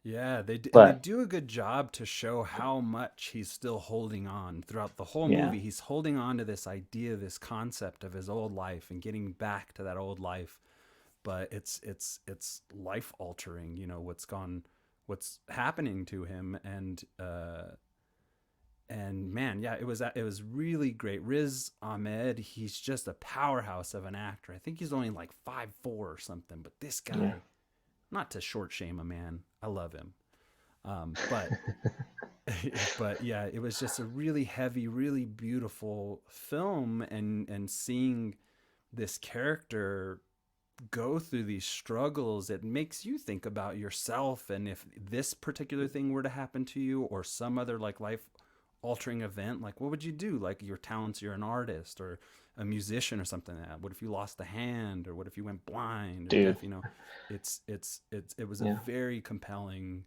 yeah, and they But do a good job to show how much he's still holding on throughout the whole yeah, movie. He's holding on to this idea, this concept of his old life and getting back to that old life. But it's life altering. What's happening to him, and man, yeah, it was really great. Riz Ahmed, he's just a powerhouse of an actor. I think he's only like 5'4" or something, but this yeah. guy, not to short shame a man, I love him. But but yeah, it was just a really heavy, really beautiful film, and seeing this character go through these struggles, it makes you think about yourself, and if this particular thing were to happen to you or some other like life altering event, like what would you do? Like your talents, you're an artist or a musician or something like that. What if you lost a hand, or what if you went blind or Dude, deaf? It was a yeah. very compelling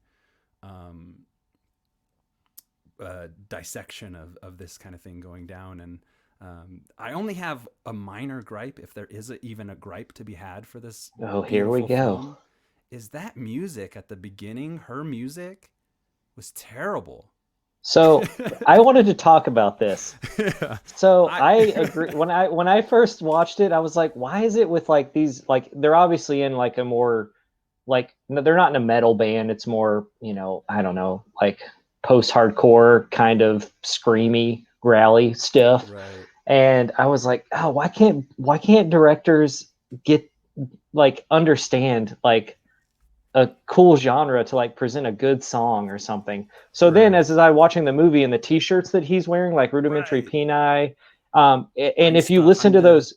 um dissection of this kind of thing going down. And I only have a minor gripe, if there is even a gripe to be had for this Oh, here we beautiful go. film, is that music at the beginning. Her music was terrible. So I wanted to talk about this. Yeah. So I I agree. When I first watched it, I was like, why is it with like these, like they're obviously in like a more like no, they're not in a metal band. It's more, I don't know, like post-hardcore kind of screamy, growly stuff. right. And I was like, oh, why can't directors get like understand like a cool genre to like present a good song or something. So then Right. as I watching the movie and the t-shirts that he's wearing, like Rudimentary Right. Peni, and if you Einstein, listen I'm to the those,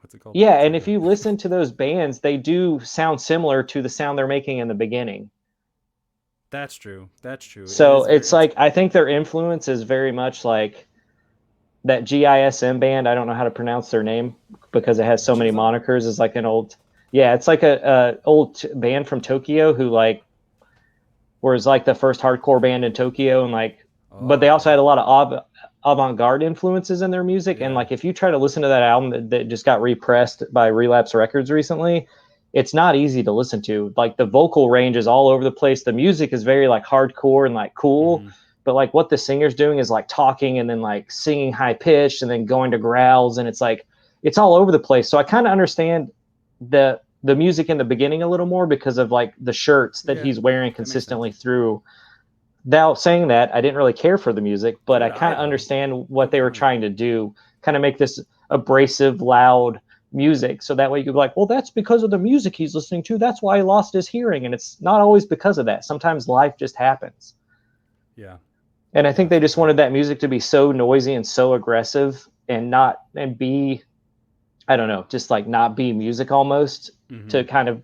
what's it called? yeah, and Sorry, if go you ahead. listen to those bands, they do sound similar to the sound they're making in the beginning. That's true. That's true. It So is very it's it's like I think their influence is very much like that GISM band. I don't know how to pronounce their name because it has so many Chisholm. monikers. Is like an old, yeah, it's like a old band from Tokyo who like was like the first hardcore band in Tokyo, and like, but Oh, they also okay. had a lot of avant-garde influences in their music. And Yeah. like, if you try to listen to that album that just got repressed by Relapse Records recently, it's not easy to listen to. Like the vocal range is all over the place. The music is very like hardcore and like cool, Mm-hmm. but like what the singer's doing is like talking and then like singing high pitched and then going to growls, and it's like it's all over the place. So I kind of understand the music in the beginning a little more because of like the shirts that Yeah. he's wearing That makes sense. consistently Now, saying that, I didn't really care for the music, but How I did kind I of though? understand what Good they were point. trying to do, kind of make this abrasive, loud music. So that way you could be like, well, that's because of the music he's listening to. That's why he lost his hearing. And it's not always because of that. Sometimes life just happens. Yeah. And I think Yeah, they for just sure. wanted that music to be so noisy and so aggressive and not, and be, I don't know, just like not be music almost, to Hmm. kind of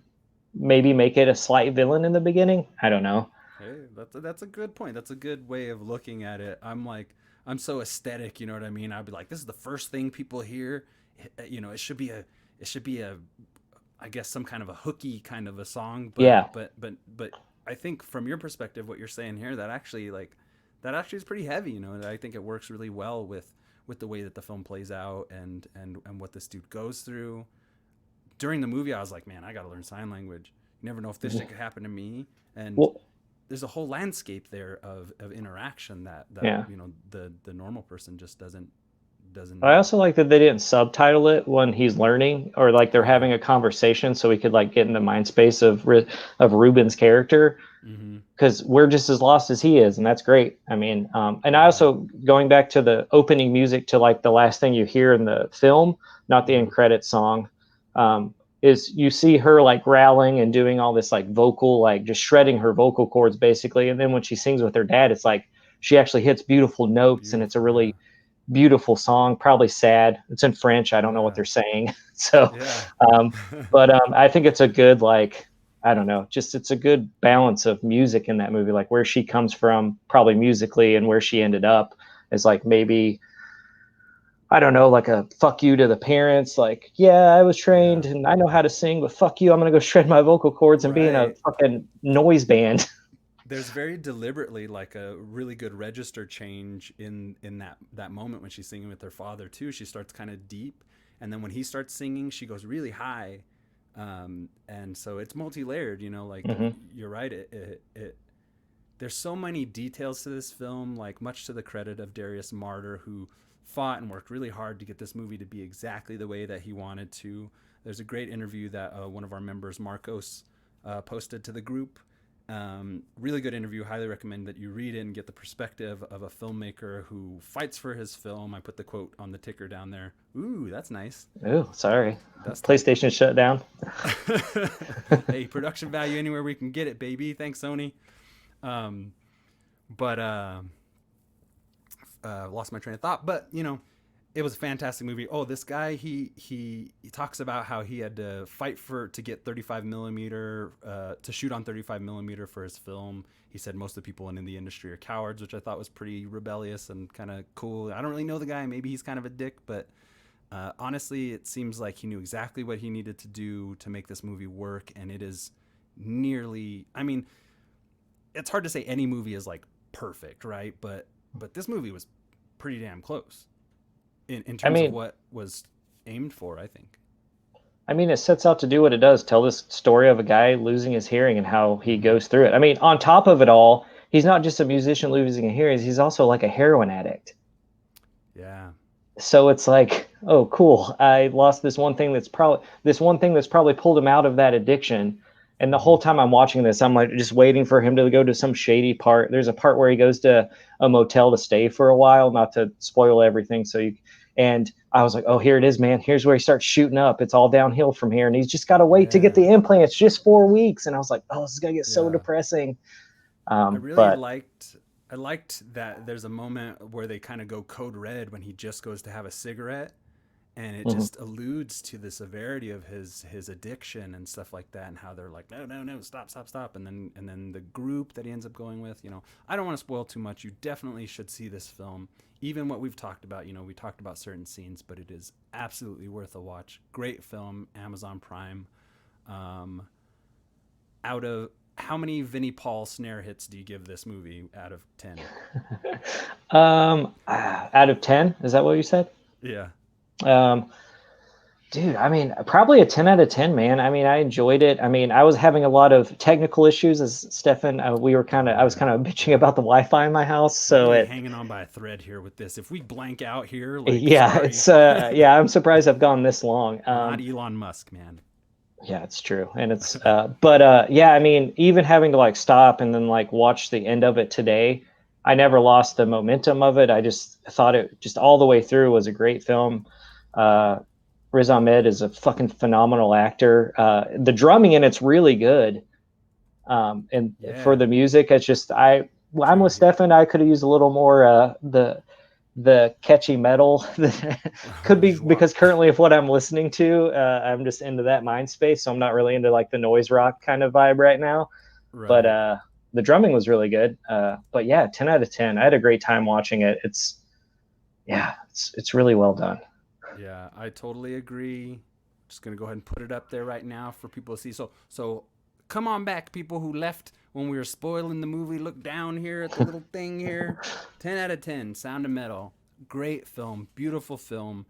maybe make it a slight villain in the beginning. I don't know. Hey, that's a good point. That's a good way of looking at it. I'm like, I'm so aesthetic, you know what I mean? I'd be like, this is the first thing people hear. You know, it should be a, I guess some kind of a hooky kind of a song. Yeah. But I think from your perspective, what you're saying here, that actually is pretty heavy. You know, and I think it works really well with the way that the film plays out and what this dude goes through. During the movie, I was like, man, I got to learn sign language. You never know if this shit could happen to me. And Well, there's a whole landscape there of interaction that yeah. you know the normal person just doesn't I know. also like that they didn't subtitle it when he's learning, or like they're Yeah. having a conversation, so we could like get in the mind space of Ruben's character, Mm-hmm. because we're just as lost as he is, and that's great. I mean, and I Yeah. also, going back to the opening music, to like the last thing you hear in the film, not the Mm-hmm. end credit song, is you see her like growling and doing all this like vocal, like just shredding her vocal cords basically, and then when she sings with her dad, it's like she actually hits beautiful notes, and it's a Beautiful. Yeah. really beautiful song, probably sad. It's in French. I don't know what Yeah. they're saying. So, Yeah. um, but I think it's a good, like, I don't know, just it's a good balance of music in that movie, like where she comes from, probably musically, and where she ended up is like maybe, I don't know, like a fuck you to the parents. Like, yeah, I was trained Yeah. and I know how to sing, but fuck you, I'm gonna go shred my vocal cords and be in a Right. fucking noise band. There's very deliberately like a really good register change in that moment when she's singing with her father too. She starts kind of deep, and then when he starts singing, she goes really high, and so it's multi-layered. You know, like Hmm. you're right. It there's so many details to this film, like much to the credit of Darius Marder, who fought and worked really hard to get this movie to be exactly the way that he wanted to. There's a great interview that one of our members, Marcos, posted to the group. Really good interview. Highly recommend that you read it and get the perspective of a filmmaker who fights for his film. I put the quote on the ticker down there. Ooh, that's nice. Oh, sorry. That's tight. PlayStation shut down. Hey, production value anywhere we can get it, baby. Thanks, Sony. Um, but lost my train of thought. But you know, it was a fantastic movie. Oh, this guy, he talks about how he had to fight for to get 35 millimeter to shoot on 35 millimeter for his film. He said most of the people in the industry are cowards, which I thought was pretty rebellious and kind of cool. I don't really know the guy. Maybe he's kind of a dick, but honestly, it seems like he knew exactly what he needed to do to make this movie work, and it is nearly. I mean, it's hard to say any movie is like perfect, right? But this movie was pretty damn close in I terms of mean, what was aimed for, I think. I mean, it sets out to do what it does, tell this story of a guy losing his hearing and how he Mm-hmm. goes through it. I mean, on top of it all, he's not just a musician losing a hearing, he's also like a heroin addict. Yeah. So it's like, oh, cool. I lost this one thing that's probably pulled him out of that addiction. And the Mm-hmm. whole time I'm watching this, I'm like just waiting for him to go to some shady part. There's a part where he goes to a motel to stay for a while, not to spoil everything. And I was like, oh, here it is, man. Here's where he starts shooting up. It's all downhill from here. And he's just got to wait to get Yeah. the implants, just 4 weeks. And I was like, oh, this is going to get so Yeah. depressing. I really But liked that there's a moment where they kind of go code red when he just goes to have a cigarette, and it mhm. just alludes to the severity of his addiction and stuff like that, and how they're like, no, no, no, stop, stop, stop, and then the group that he ends up going with, you know, I don't want to spoil too much. You definitely should see this film. Even what we've talked about, you know, we talked about certain scenes, but it is absolutely worth a watch. Great film, Amazon Prime. um, Out of how many Vinnie Paul snare hits do you give this movie out of 10? Out of 10, is that what you said? Yeah. Um, Dude, I mean, probably a 10 out of 10, man. I mean, I enjoyed it. I mean, I was having a lot of technical issues, as Stefan, Oh I was yeah. kind of bitching about the Wi-Fi in my house. We're So really it, hanging on by a thread here with this. If we blank out here, like, yeah, sorry. yeah, I'm surprised I've gone this long. We're not Elon Musk, man. Yeah, it's true. And it's but yeah, I mean, even having to like stop and then like watch the end of it today, I never lost the momentum of it. I just thought it just all the way through was a great film. Uh Riz Ahmed is a fucking phenomenal actor. The drumming in it's really good. And for Yeah, the music, it's just I'm with true. Stefan. I could have used a little more the catchy metal. Could be Joie. because currently of what I'm listening to, I'm just into that mind space, so I'm not really into like the noise rock kind of vibe right now. But Right. the drumming was really good. But yeah, 10 out of 10. I had a great time watching it. It's really well done. Yeah, I totally agree. Just gonna go ahead and put it up there right now for people to see. So come on back, people who left when we were spoiling the movie. Look down here at the little thing here. 10 out of 10. Sound of Metal. Great film. Beautiful film.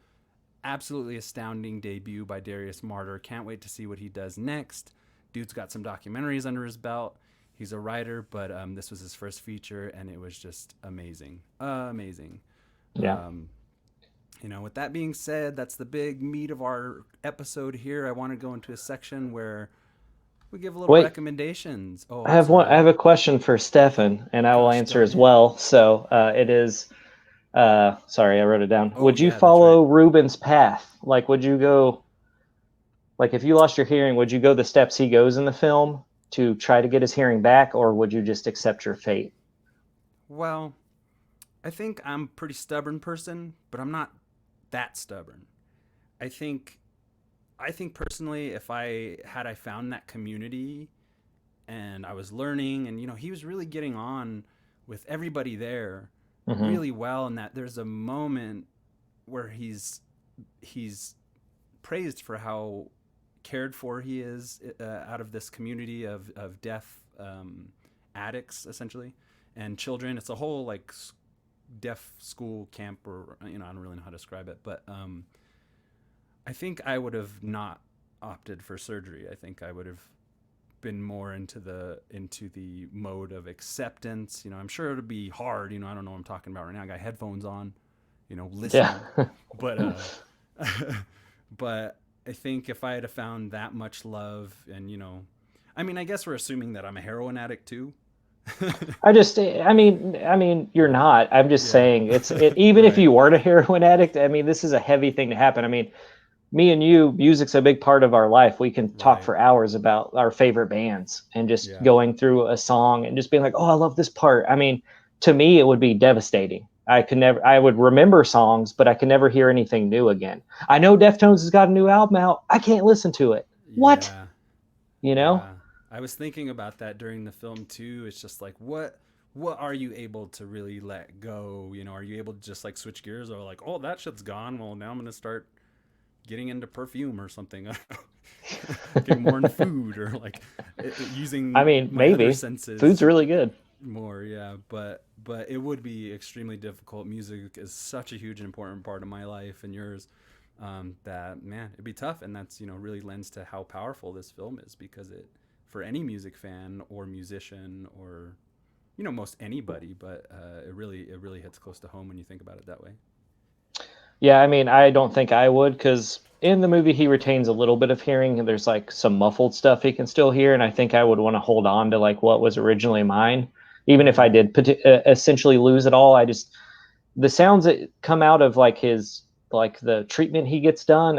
Absolutely astounding debut by Darius Marder. Can't wait to see what he does next. Dude's got some documentaries under his belt. He's a writer, but this was his first feature, and it was just amazing. Amazing. Yeah. Um, with that being said, that's the big meat of our episode here. I want to go into a section where we give a little Wait, recommendations. Oh, I I'm have one. I sorry. have a question for Stefan, and I will Gosh answer darn as it. well. So it is. Sorry, I wrote it down. Oh, Would you yeah, that's right. follow Ruben's path? Like, would you go? Like, if you lost your hearing, would you go the steps he goes in the film to try to get his hearing back, or would you just accept your fate? Well, I think I'm a pretty stubborn person, but I'm not that stubborn. I think I think personally, if I found that community and I was learning, and he was really getting on with everybody there Hmm. really well, and that there's a moment where he's praised for how cared for he is out of this community of deaf addicts essentially and children. It's a whole like deaf school camp, or I don't really know how to describe it, but I think I would have not opted for surgery. I think I would have been more into the mode of acceptance. I'm sure it'd be hard. I don't know what I'm talking about right now. I got headphones on, Yeah. listening, but but I think if I had found that much love, and I mean, I guess we're assuming that I'm a heroin addict too. I mean, you're But not. I'm just yeah, saying even if right, you weren't a heroin addict, I mean, this is a heavy thing to happen. I mean, me and you, music's a big part of our life. We can talk right, for hours about our favorite bands and just yeah, going through a song and just being like, oh, I love this part. I mean, to me, it would be devastating. I would remember songs, but I could never hear anything new again. I know Deftones has got a new album out. I can't listen to it. What? yeah. You know? Yeah, I was thinking about that during the film too. It's just like what are you able to really let go? Are you able to just like switch gears, or like, oh, that shit's gone. Well, now I'm gonna start getting into perfume or something. Getting more into food, or like I using mean, my other maybe. Food's senses really good. more. Yeah, but it would be extremely difficult. Music is such a huge and important part of my life and yours. That man, it'd be tough, and that's really lends to how powerful this film is, because it for any music fan or musician, or most anybody, but it really hits close to home when you think about it that way. Yeah, I mean, I don't think I would because in the movie he retains a little bit of hearing and there's like some muffled stuff he can still hear, and I think I would want to hold on to like what was originally mine, even if I Mm-hmm. did essentially lose it all. I just the sounds that come out of like his like the treatment he gets done,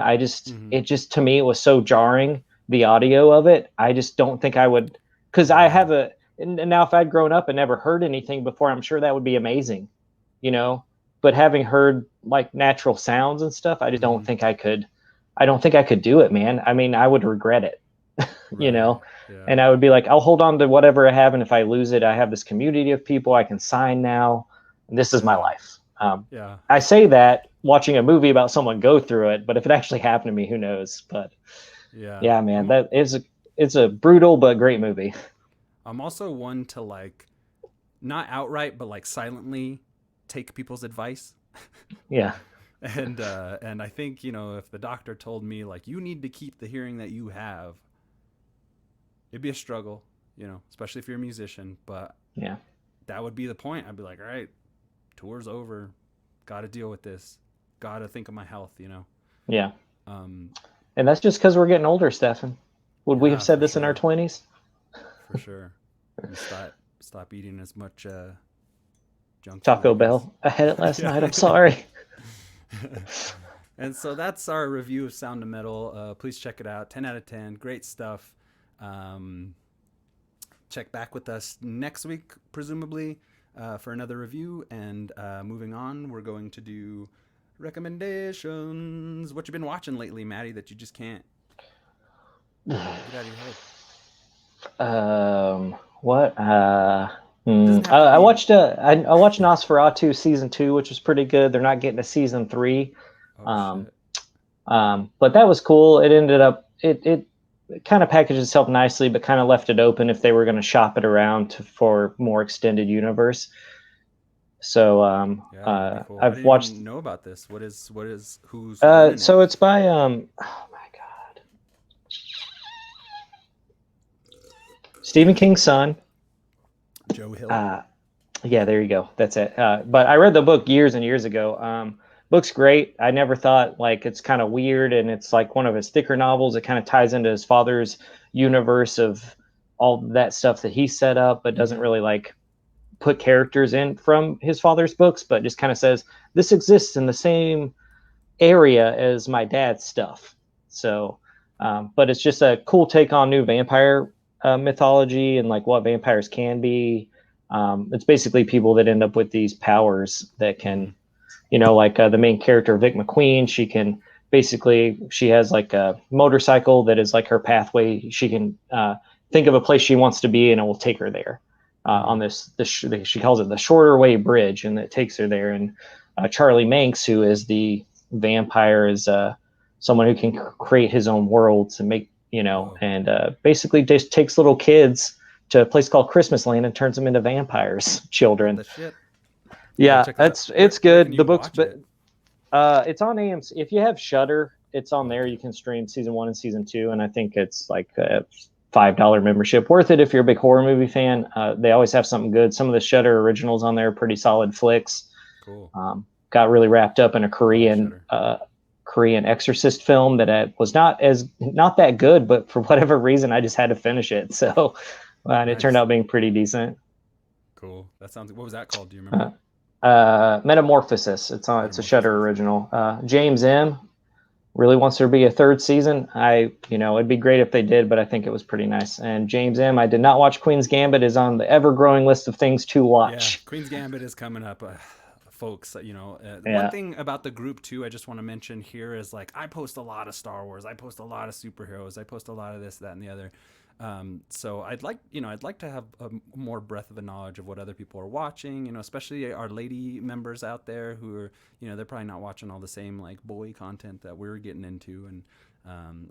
Mm-hmm. it just to me it was so jarring the audio of it. I just don't think I would because I Yeah. have a and now if I'd grown up and never heard anything before, I'm sure that would be amazing, you know. But having heard like natural sounds and stuff, I just don't Mm-hmm. think I could. I don't think I could do it, man. I mean, I would regret it, you Right. know. Yeah. And I would be like, I'll hold on to whatever I have, and if I lose it, I have this community of people I can sign now. And this is my Yeah. life. Yeah. I say that watching a movie about someone go through it, but if it actually happened to me, who knows? But Yeah. yeah, man, I'm that is it's a brutal but great movie. I'm also one to like not outright, but like silently take people's advice. Yeah, And I think if the doctor told me like you need to keep the hearing that you have, it'd be a struggle, especially if you're a musician. But yeah, that would be the point. I'd be like, all right, tour's over, got to deal with this, got to think of my health. yeah. Um, And that's just because we're getting older, Stefan. Would we have Yeah, said for this in our sure. 20s? For sure. And stop eating as much junk food, I Taco guess. Bell. I had it last Yeah. night. I'm sorry. And so that's our review of Sound of Metal. Please check it out. 10 out of 10. Great stuff. Um, check back with us next week, presumably, for another review. And moving on, we're going to do recommendations. What you been watching lately, Maddie, that you just can't get out of your head? What? It doesn't have to I be. watched I watched Nosferatu season 2, which was pretty good. They're not getting a season 3. Oh, Um, shit. but that was cool. It ended up it kind of packaged itself nicely, but kind of left it open if they were going to shop it around for more extended universe. So Yeah, that would be cool. I I've didn't watched. even know about this. Who's running it? So it's by oh my god, Stephen King's son. Joe Hill. Uh, Yeah, there you go. That's it. But I read the book years and years ago. Book's great. I never thought like it's kind of weird, and it's like one of his thicker novels. It kind of ties into his father's universe of all that stuff that he set up, but doesn't Mm-hmm. really like put characters in from his father's books, but just kind of says this exists in the same area as my dad's stuff. So, but it's just a cool take on new vampire mythology and like what vampires can be. It's basically people that end up with these powers that Mm-hmm. can, like the main character, Vic McQueen, she has like a motorcycle that is like her pathway. She can think of a place she wants to be and it will take her there Mm-hmm. on she calls it the shorter way bridge, and it takes her there. And Charlie Manx, who is the vampire, is someone who can create his own worlds and make, Whoa. and basically just takes little kids to a place called Christmas Land and turns them into vampires, What children. the shit? I gotta Yeah, check this out. it's Where can good. The you book's, watch but it? it's on AMC. If you have Shutter, it's on Oh, there. okay. You can stream season 1 and season 2, and I think it's like a $5 membership. Worth it if you're a big horror movie fan. They always have something good. Some of the Shutter originals on there are pretty solid flicks. Cool. Got really wrapped up in a I like Korean Shutter. Korean exorcist film that was not that good, but for whatever reason I just had to finish it. So and it turned Nice. out being pretty decent. Cool. That sounds. What was that called? Do you remember? Metamorphosis. It's a Shutter Metamorphosis. original. James M. really wants there to be a third season. It'd be great if they did, but I think it was pretty nice. And James M. I did not watch Queen's Gambit, is on the ever growing list of things to Yeah, watch. Queen's Gambit is coming up, folks. One Yeah, thing about the group too, I just want to mention here is like I post a lot of Star Wars, I post a lot of superheroes, I post a lot of this, that, and the other. So I'd like to have a more breadth of a knowledge of what other people are watching. Especially our lady members out there who are, they're probably not watching all the same like boy content that we're getting into, and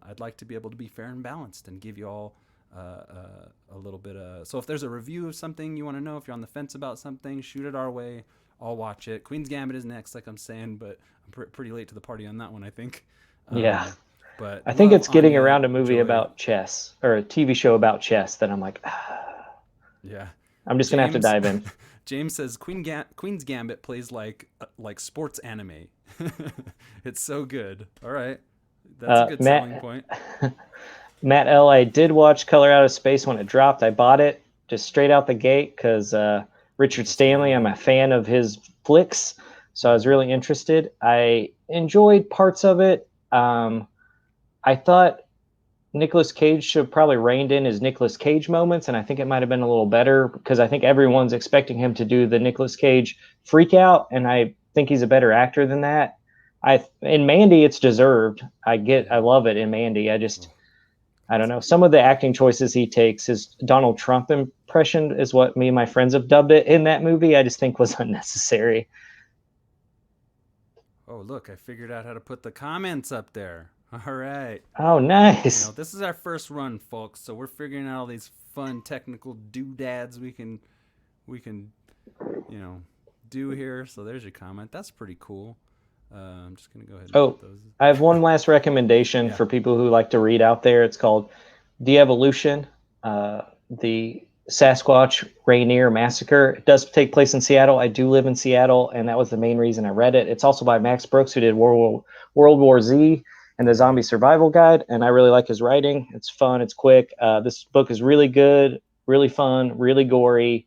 I'd like to be able to be fair and balanced and give you all a little bit of. So if there's a review of something you want to know, if you're on the fence about something, shoot it our way. I'll watch it. Queen's Gambit is next, like I'm saying, but I'm pretty late to the party on that one, I think. yeah. Um, but I think love it's getting Anya around a movie Joy. about chess or a TV show about chess that I'm like, Yeah, I'm just gonna have to James. dive in. James says Queen's Gambit plays like sports anime. It's so good. All right, that's a good selling Matt point. Matt L. I did watch Color Out of Space when it dropped. I bought it just straight out the gate because Richard Richard Stanley, Stanley. I'm a fan of his flicks, so I was Mm-hmm. really interested. I enjoyed parts of it. I thought Nicolas Cage should have probably reined in his Nicolas Cage moments, and I think it might have been a little better because I think everyone's expecting him to do the Nicolas Cage freak out, and I think he's a better actor than that. In Mandy, it's deserved. I Yeah. love it in Mandy. Oh, I don't know. classic. Some of the acting choices he takes, his Donald Trump impression is what me and my friends have dubbed it in that movie. I just think was unnecessary. Oh, look, I figured out how to put the comments up there. All right. Oh, nice. This is our first run, folks, so we're figuring out all these fun technical doodads we can do here. So there's your comment. That's pretty cool. I'm just gonna go ahead and Oh, put those. I have one last recommendation Yeah. for people who like to read out there. It's called The Evolution, the Sasquatch Rainier Massacre. It does take place in Seattle. I do live in Seattle, and that was the main reason I read it. It's also by Max Brooks, who did World War Z, and the Zombie Survival Guide. And I really like his writing. It's fun. It's quick. This book is really good, really fun, really gory.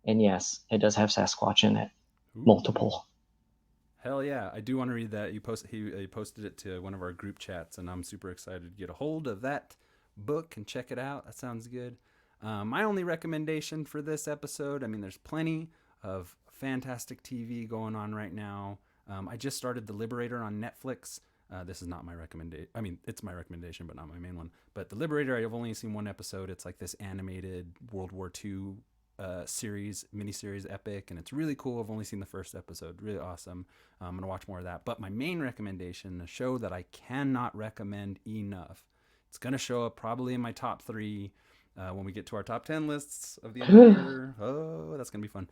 And yes, it does have Sasquatch in it. Ooh. Multiple. Hell yeah, I do want to read that. He posted it to one of our group chats, and I'm super excited to get a hold of that book and check it out. That sounds good. My only recommendation for this episode, I mean, there's plenty of fantastic TV going on right now. I just started The Liberator on Netflix. This is not my recommendation. I mean, it's my recommendation, but not my main one. But The Liberator, I've only seen one episode. It's like this animated World War II miniseries epic, and it's really cool. I've only seen the first episode. Really awesome. I'm gonna watch more of that. But my main recommendation, a show that I cannot recommend enough, it's gonna show up probably in my top 3 when we get to our top 10 lists of the end of the year. Oh, that's gonna be fun.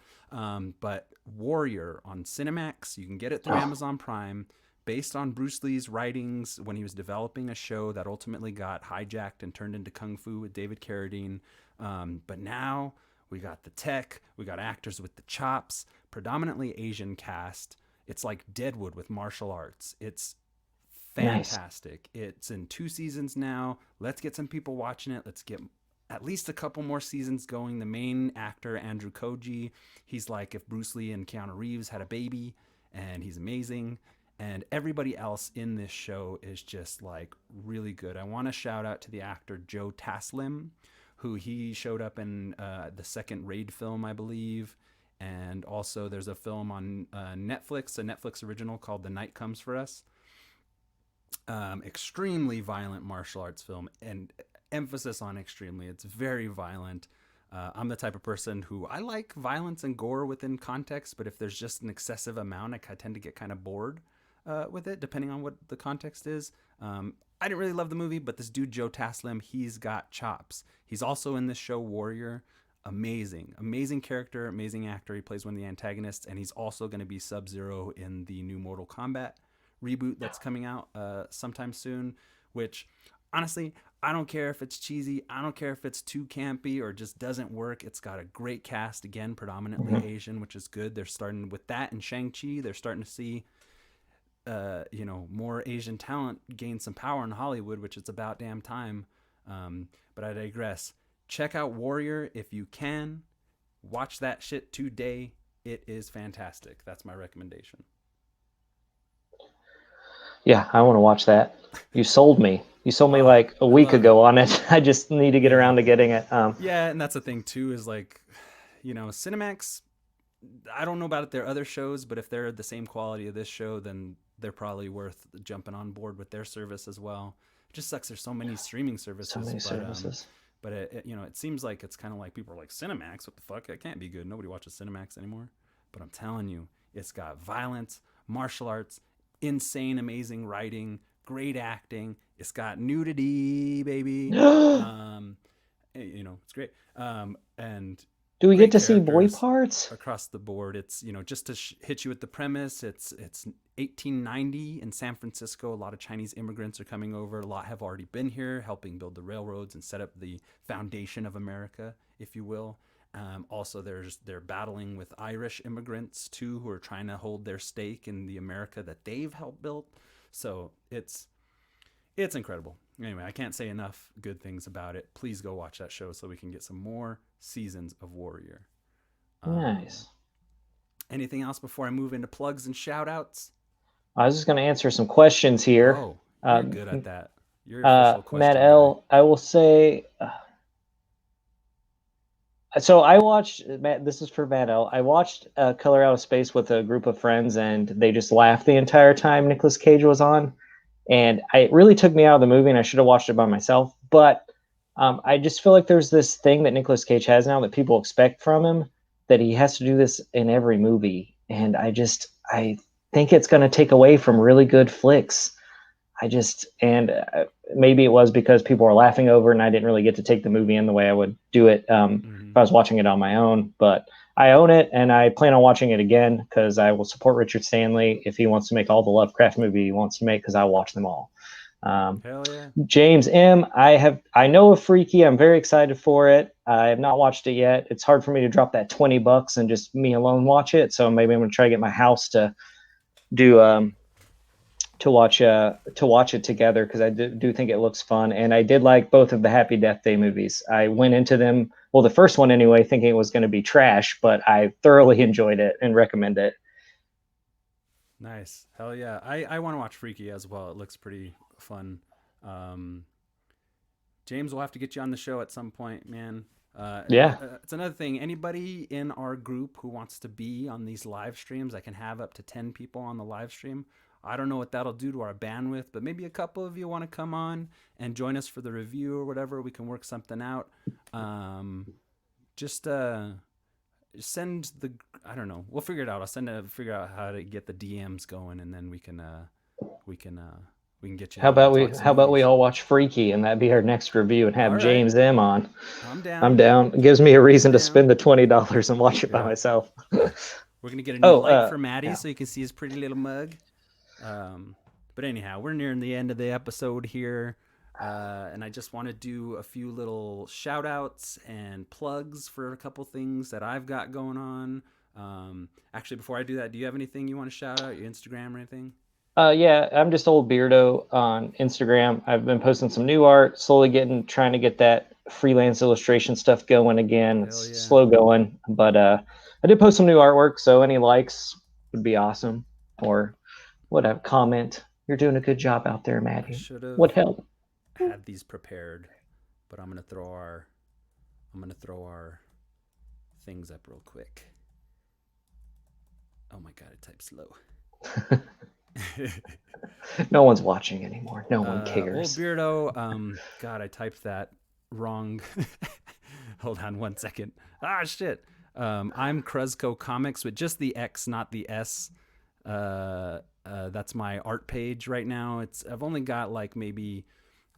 But Warrior on Cinemax, you can get it through Amazon Prime. Based on Bruce Lee's writings when he was developing a show that ultimately got hijacked and turned into Kung Fu with David Carradine. But now we got the tech, we got actors with the chops, predominantly Asian cast. It's like Deadwood with martial arts. It's Nice. fantastic. It's in 2 seasons now. Let's get some people watching it. Let's get at least a couple more seasons going. The main actor, Andrew Koji, he's like if Bruce Lee and Keanu Reeves had a baby, and he's amazing. And everybody else in this show is just like really good. I want to shout out to the actor Joe Taslim, who he showed up in the second Raid film, I believe. And also there's a film on Netflix, a Netflix original called The Night Comes for Us. Extremely violent martial arts film, and emphasis on extremely. It's very violent. I'm the type of person who I like violence and gore within context, but if there's just an excessive amount, I tend to get kind of bored with it, depending on what the context is. I didn't really love the movie, but this dude, Joe Taslim, he's got chops. He's also in this show, Warrior. Amazing character, amazing actor. He plays one of the antagonists, and he's also going to be Sub-Zero in the new Mortal Kombat reboot that's coming out sometime soon, which honestly, I don't care if it's cheesy. I don't care if it's too campy or just doesn't work. It's got a great cast, again, predominantly Asian, which is good. They're starting with that in Shang-Chi. They're starting to see more Asian talent gain some power in Hollywood, which it's about damn time. But I digress. Check out Warrior if you can. Watch that shit today. It is fantastic. That's my recommendation. Yeah, I want to watch that. You sold me. You sold me Oh, like a I week love it. ago on it. I just need to get Yeah. around to getting it. Yeah, and that's the thing too, is like, Cinemax, I don't know about their other shows, but if they're the same quality of this show, then they're probably worth jumping on board with their service as well. It just sucks there's so many streaming So services, many but services. it seems like it's kind of like people are like, Cinemax, what the fuck? It can't be good. Nobody watches Cinemax anymore. But I'm telling you, it's got violence, martial arts, insane, amazing writing, great acting. It's got nudity, baby. Do Um, it's great. And we get great to see boy characters parts? across the board. It's just to hit you with the premise. It's 1890 in San Francisco. A lot of Chinese immigrants are coming over. A lot have already been here, helping build the railroads and set up the foundation of America, if you will. Also, they're battling with Irish immigrants too, who are trying to hold their stake in the America that they've helped build. So it's incredible. Anyway, I can't say enough good things about it. Please go watch that show so we can get some more seasons of Warrior. Um, Nice. Anything else before I move into plugs and shout outs? I was just going to answer some questions here. Oh, you're good at that. You're official Matt question guy. L, I will say, so I watched, Matt, this is for Matt L. I watched Color Out of Space with a group of friends, and they just laughed the entire time Nicolas Cage was on. And it really took me out of the movie, and I should have watched it by myself. But I just feel like there's this thing that Nicolas Cage has now that people expect from him, that he has to do this in every movie. And I think it's going to take away from really good flicks. Maybe it was because people were laughing over, and I didn't really get to take the movie in the way I would do it if I was watching it on my own. But I own it, and I plan on watching it again because I will support Richard Stanley if he wants to make all the Lovecraft movie he wants to make, because I'll watch them all. Hell yeah. James M, I know of Freaky. I'm very excited for it. I have not watched it yet. It's hard for me to drop that $20 and just me alone watch it. So maybe I'm going to try to get my house to do to watch it together because I do think it looks fun, and I did like both of the Happy Death Day movies. I went into them, well, the first one anyway, thinking it was going to be trash, but I thoroughly enjoyed it and recommend it. Nice. Hell yeah. I want to watch Freaky as well. It looks pretty fun. Um, James, we'll have to get you on the show at some point, man. Yeah. It's another thing. Anybody in our group who wants to be on these live streams, I can have up to 10 people on the live stream. I don't know what that'll do to our bandwidth, but maybe a couple of you want to come on and join us for the review or whatever. We can work something out. Um, just send the, I don't know. We'll figure it out. Figure out how to get the DMs going, and then we can uh, we can get you on and talk some How about we movies. all watch Freaky and that be our next review and All have right. James M on? I'm I'm down. down. It gives me a I'm reason to spend down. the $20 and watch it by Yeah. myself. We're gonna get a new Oh, light for Maddie yeah. so you can see his pretty little mug. Um, but anyhow, we're nearing the end of the episode here. And I just want to do a few little shout outs and plugs for a couple things that I've got going on. Actually, before I do that, do you have anything you want to shout out? Your Instagram or anything? Yeah, I'm just old Beardo on Instagram. I've been posting some new art, trying to get that freelance illustration stuff going again. It's Hell yeah. slow going, but I did post some new artwork, so any likes would be awesome. Or whatever, comment. You're doing a good job out there, I Maddie. should have Would help. had these prepared, but I'm gonna throw our things up real quick. Oh my god, it types slow. No one's watching anymore. No one Old cares. Beardo. God, I typed that wrong. Hold on one second. Ah, shit. I'm Kruzco Comics with just the X, not the S. That's my art page right now. I've only got like maybe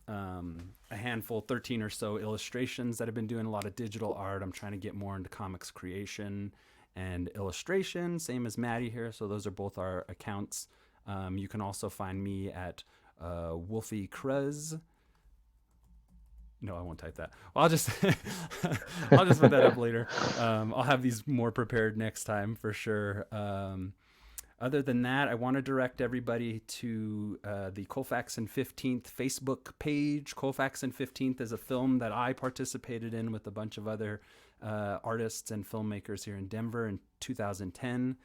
a handful, 13 or so illustrations that I've been doing a lot of digital art. I'm trying to get more into comics creation and illustration, same as Maddie here. So those are both our accounts. You can also find me at Wolfie Cruz. No, I won't type that. Well, I'll just I'll just put that up later. I'll have these more prepared next time for sure. Other than that, I want to direct everybody to the Colfax and 15th Facebook page. Colfax and 15th is a film that I participated in with a bunch of other artists and filmmakers here in Denver in 2010.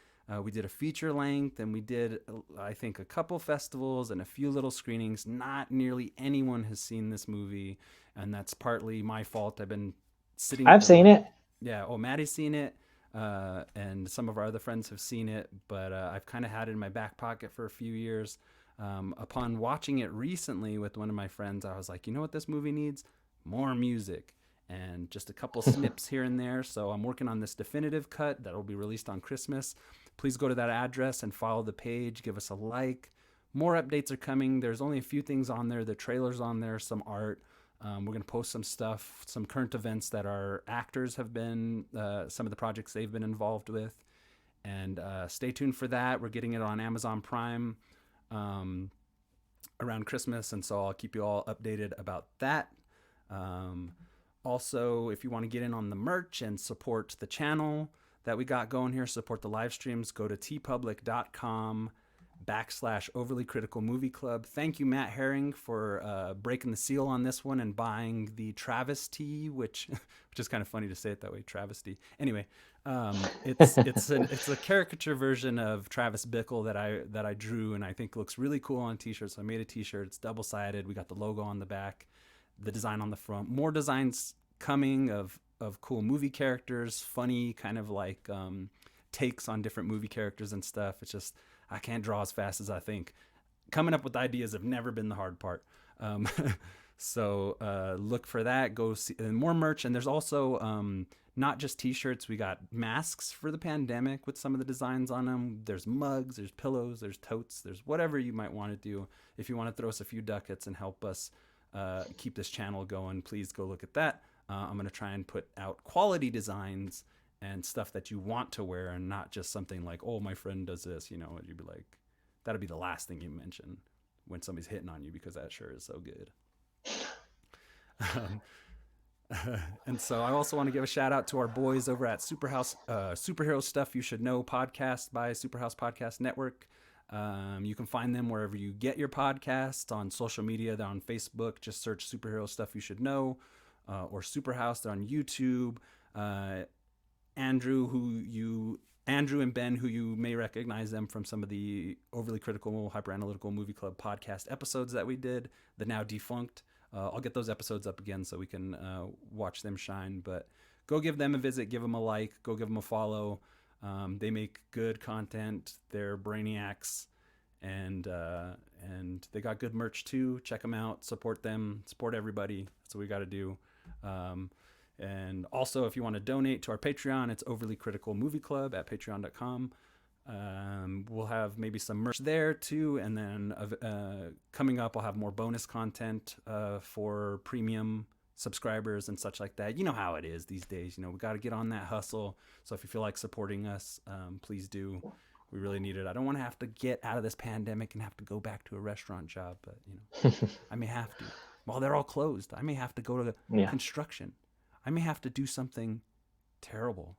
We did a feature length, and we did, I think, a couple festivals and a few little screenings. Not nearly anyone has seen this movie, and that's partly my fault. I've been sitting at I've the seen it. yeah. Oh, Maddie's seen it, and some of our other friends have seen it, but I've kind of had it in my back pocket for a few years. Upon watching it recently with one of my friends, I was like, you know what this movie needs? More music. And just a couple snips here and there. So I'm working on this definitive cut that will be released on Christmas. Please go to that address and follow the page. Give us a like. More updates are coming. There's only a few things on there. The trailer's on there, some art. We're going to post some stuff, some current events that our actors have been, some of the projects they've been involved with. And stay tuned for that. We're getting it on Amazon Prime around Christmas. And so I'll keep you all updated about that. Also, if you want to get in on the merch and support the channel that we got going here, support the live streams, go to tpublic.com/overly critical movie club. Thank you, Matt Herring, for breaking the seal on this one and buying the travesty, which is kind of funny to say it that way, travesty. Anyway, it's a caricature version of Travis Bickle that I drew and I think looks really cool on t-shirts. So I made a t-shirt. It's double-sided. We got the logo on the back, the design on the front. More designs coming of cool movie characters, funny kind of like takes on different movie characters and stuff. It's just I can't draw as fast as I think. Coming up with ideas have never been the hard part. So look for that. Go see and more merch. And there's also not just t-shirts. We got masks for the pandemic with some of the designs on them. There's mugs, there's pillows, there's totes, there's whatever you might want to do. If you want to throw us a few ducats and help us keep this channel going, please go look at that. I'm going to try and put out quality designs and stuff that you want to wear and not just something like, oh, my friend does this, you know, and you'd be like, that'll be the last thing you mention when somebody's hitting on you because that sure is so good. And so I also want to give a shout out to our boys over at Superhouse, Superhero Stuff You Should Know podcast by Superhouse Podcast Network. You can find them wherever you get your podcasts, on social media. They're on Facebook. Just search Superhero Stuff You Should Know, or Superhouse. They're on YouTube. Andrew and Ben, who you may recognize them from some of the Overly Critical Hyperanalytical Movie Club podcast episodes that we did, the now defunct. I'll get those episodes up again so we can watch them shine. But go give them a visit, give them a like, go give them a follow. They make good content. They're brainiacs, and they got good merch too. Check them out. Support them. Support everybody. That's what we got to do. And also, if you want to donate to our Patreon, it's Overly Critical Movie Club at patreon.com. We'll have maybe some merch there too. And then coming up, I'll have more bonus content for premium subscribers and such like that. You know how it is these days. We got to get on that hustle. So if you feel like supporting us, please do. We really need it. I don't want to have to get out of this pandemic and have to go back to a restaurant job, but I may have to. While they're all closed, I may have to go to construction. I may have to do something terrible.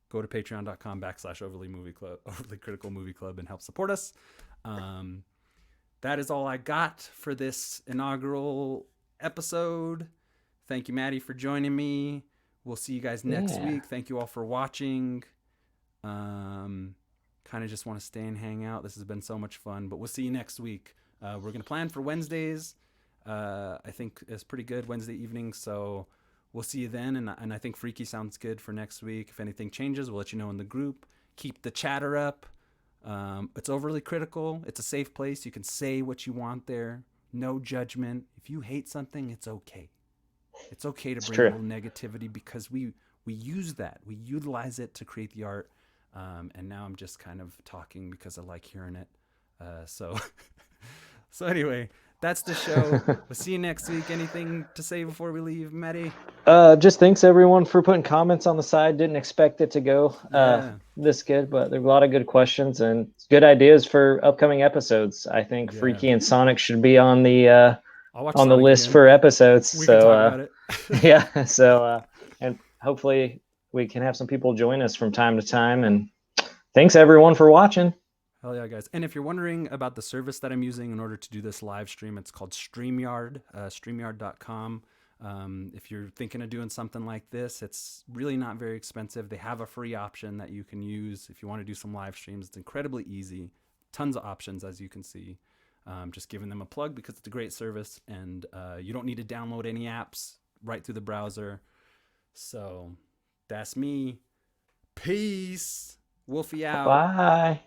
Go to patreon.com/overly critical movie club and help support us. That is all I got for this inaugural episode. Thank you, Maddie, for joining me. We'll see you guys next week. Thank you all for watching. Kind of just want to stay and hang out. This has been so much fun, but we'll see you next week. We're going to plan for Wednesdays. I think it's pretty good Wednesday evening, so we'll see you then. And I think Freaky sounds good for next week. If anything changes, we'll let you know in the group. Keep the chatter up. It's Overly Critical. It's a safe place. You can say what you want there. No judgment. If you hate something, it's okay. It's okay to bring a little negativity, because we use that. We utilize it to create the art. And now I'm just kind of talking because I like hearing it. So anyway, that's the show. We'll see you next week. Anything to say before we leave, Maddie? Just thanks everyone for putting comments on the side. Didn't expect it to go this good, but there are a lot of good questions and good ideas for upcoming episodes. I think Freaky and Sonic should be on the list again for episodes. We can talk about it. So and hopefully we can have some people join us from time to time. And thanks everyone for watching. Hell yeah, guys. And if you're wondering about the service that I'm using in order to do this live stream, it's called StreamYard, StreamYard.com. If you're thinking of doing something like this, it's really not very expensive. They have a free option that you can use if you want to do some live streams. It's incredibly easy. Tons of options, as you can see. Just giving them a plug because it's a great service, and you don't need to download any apps right through the browser. So that's me. Peace. Wolfie out. Bye.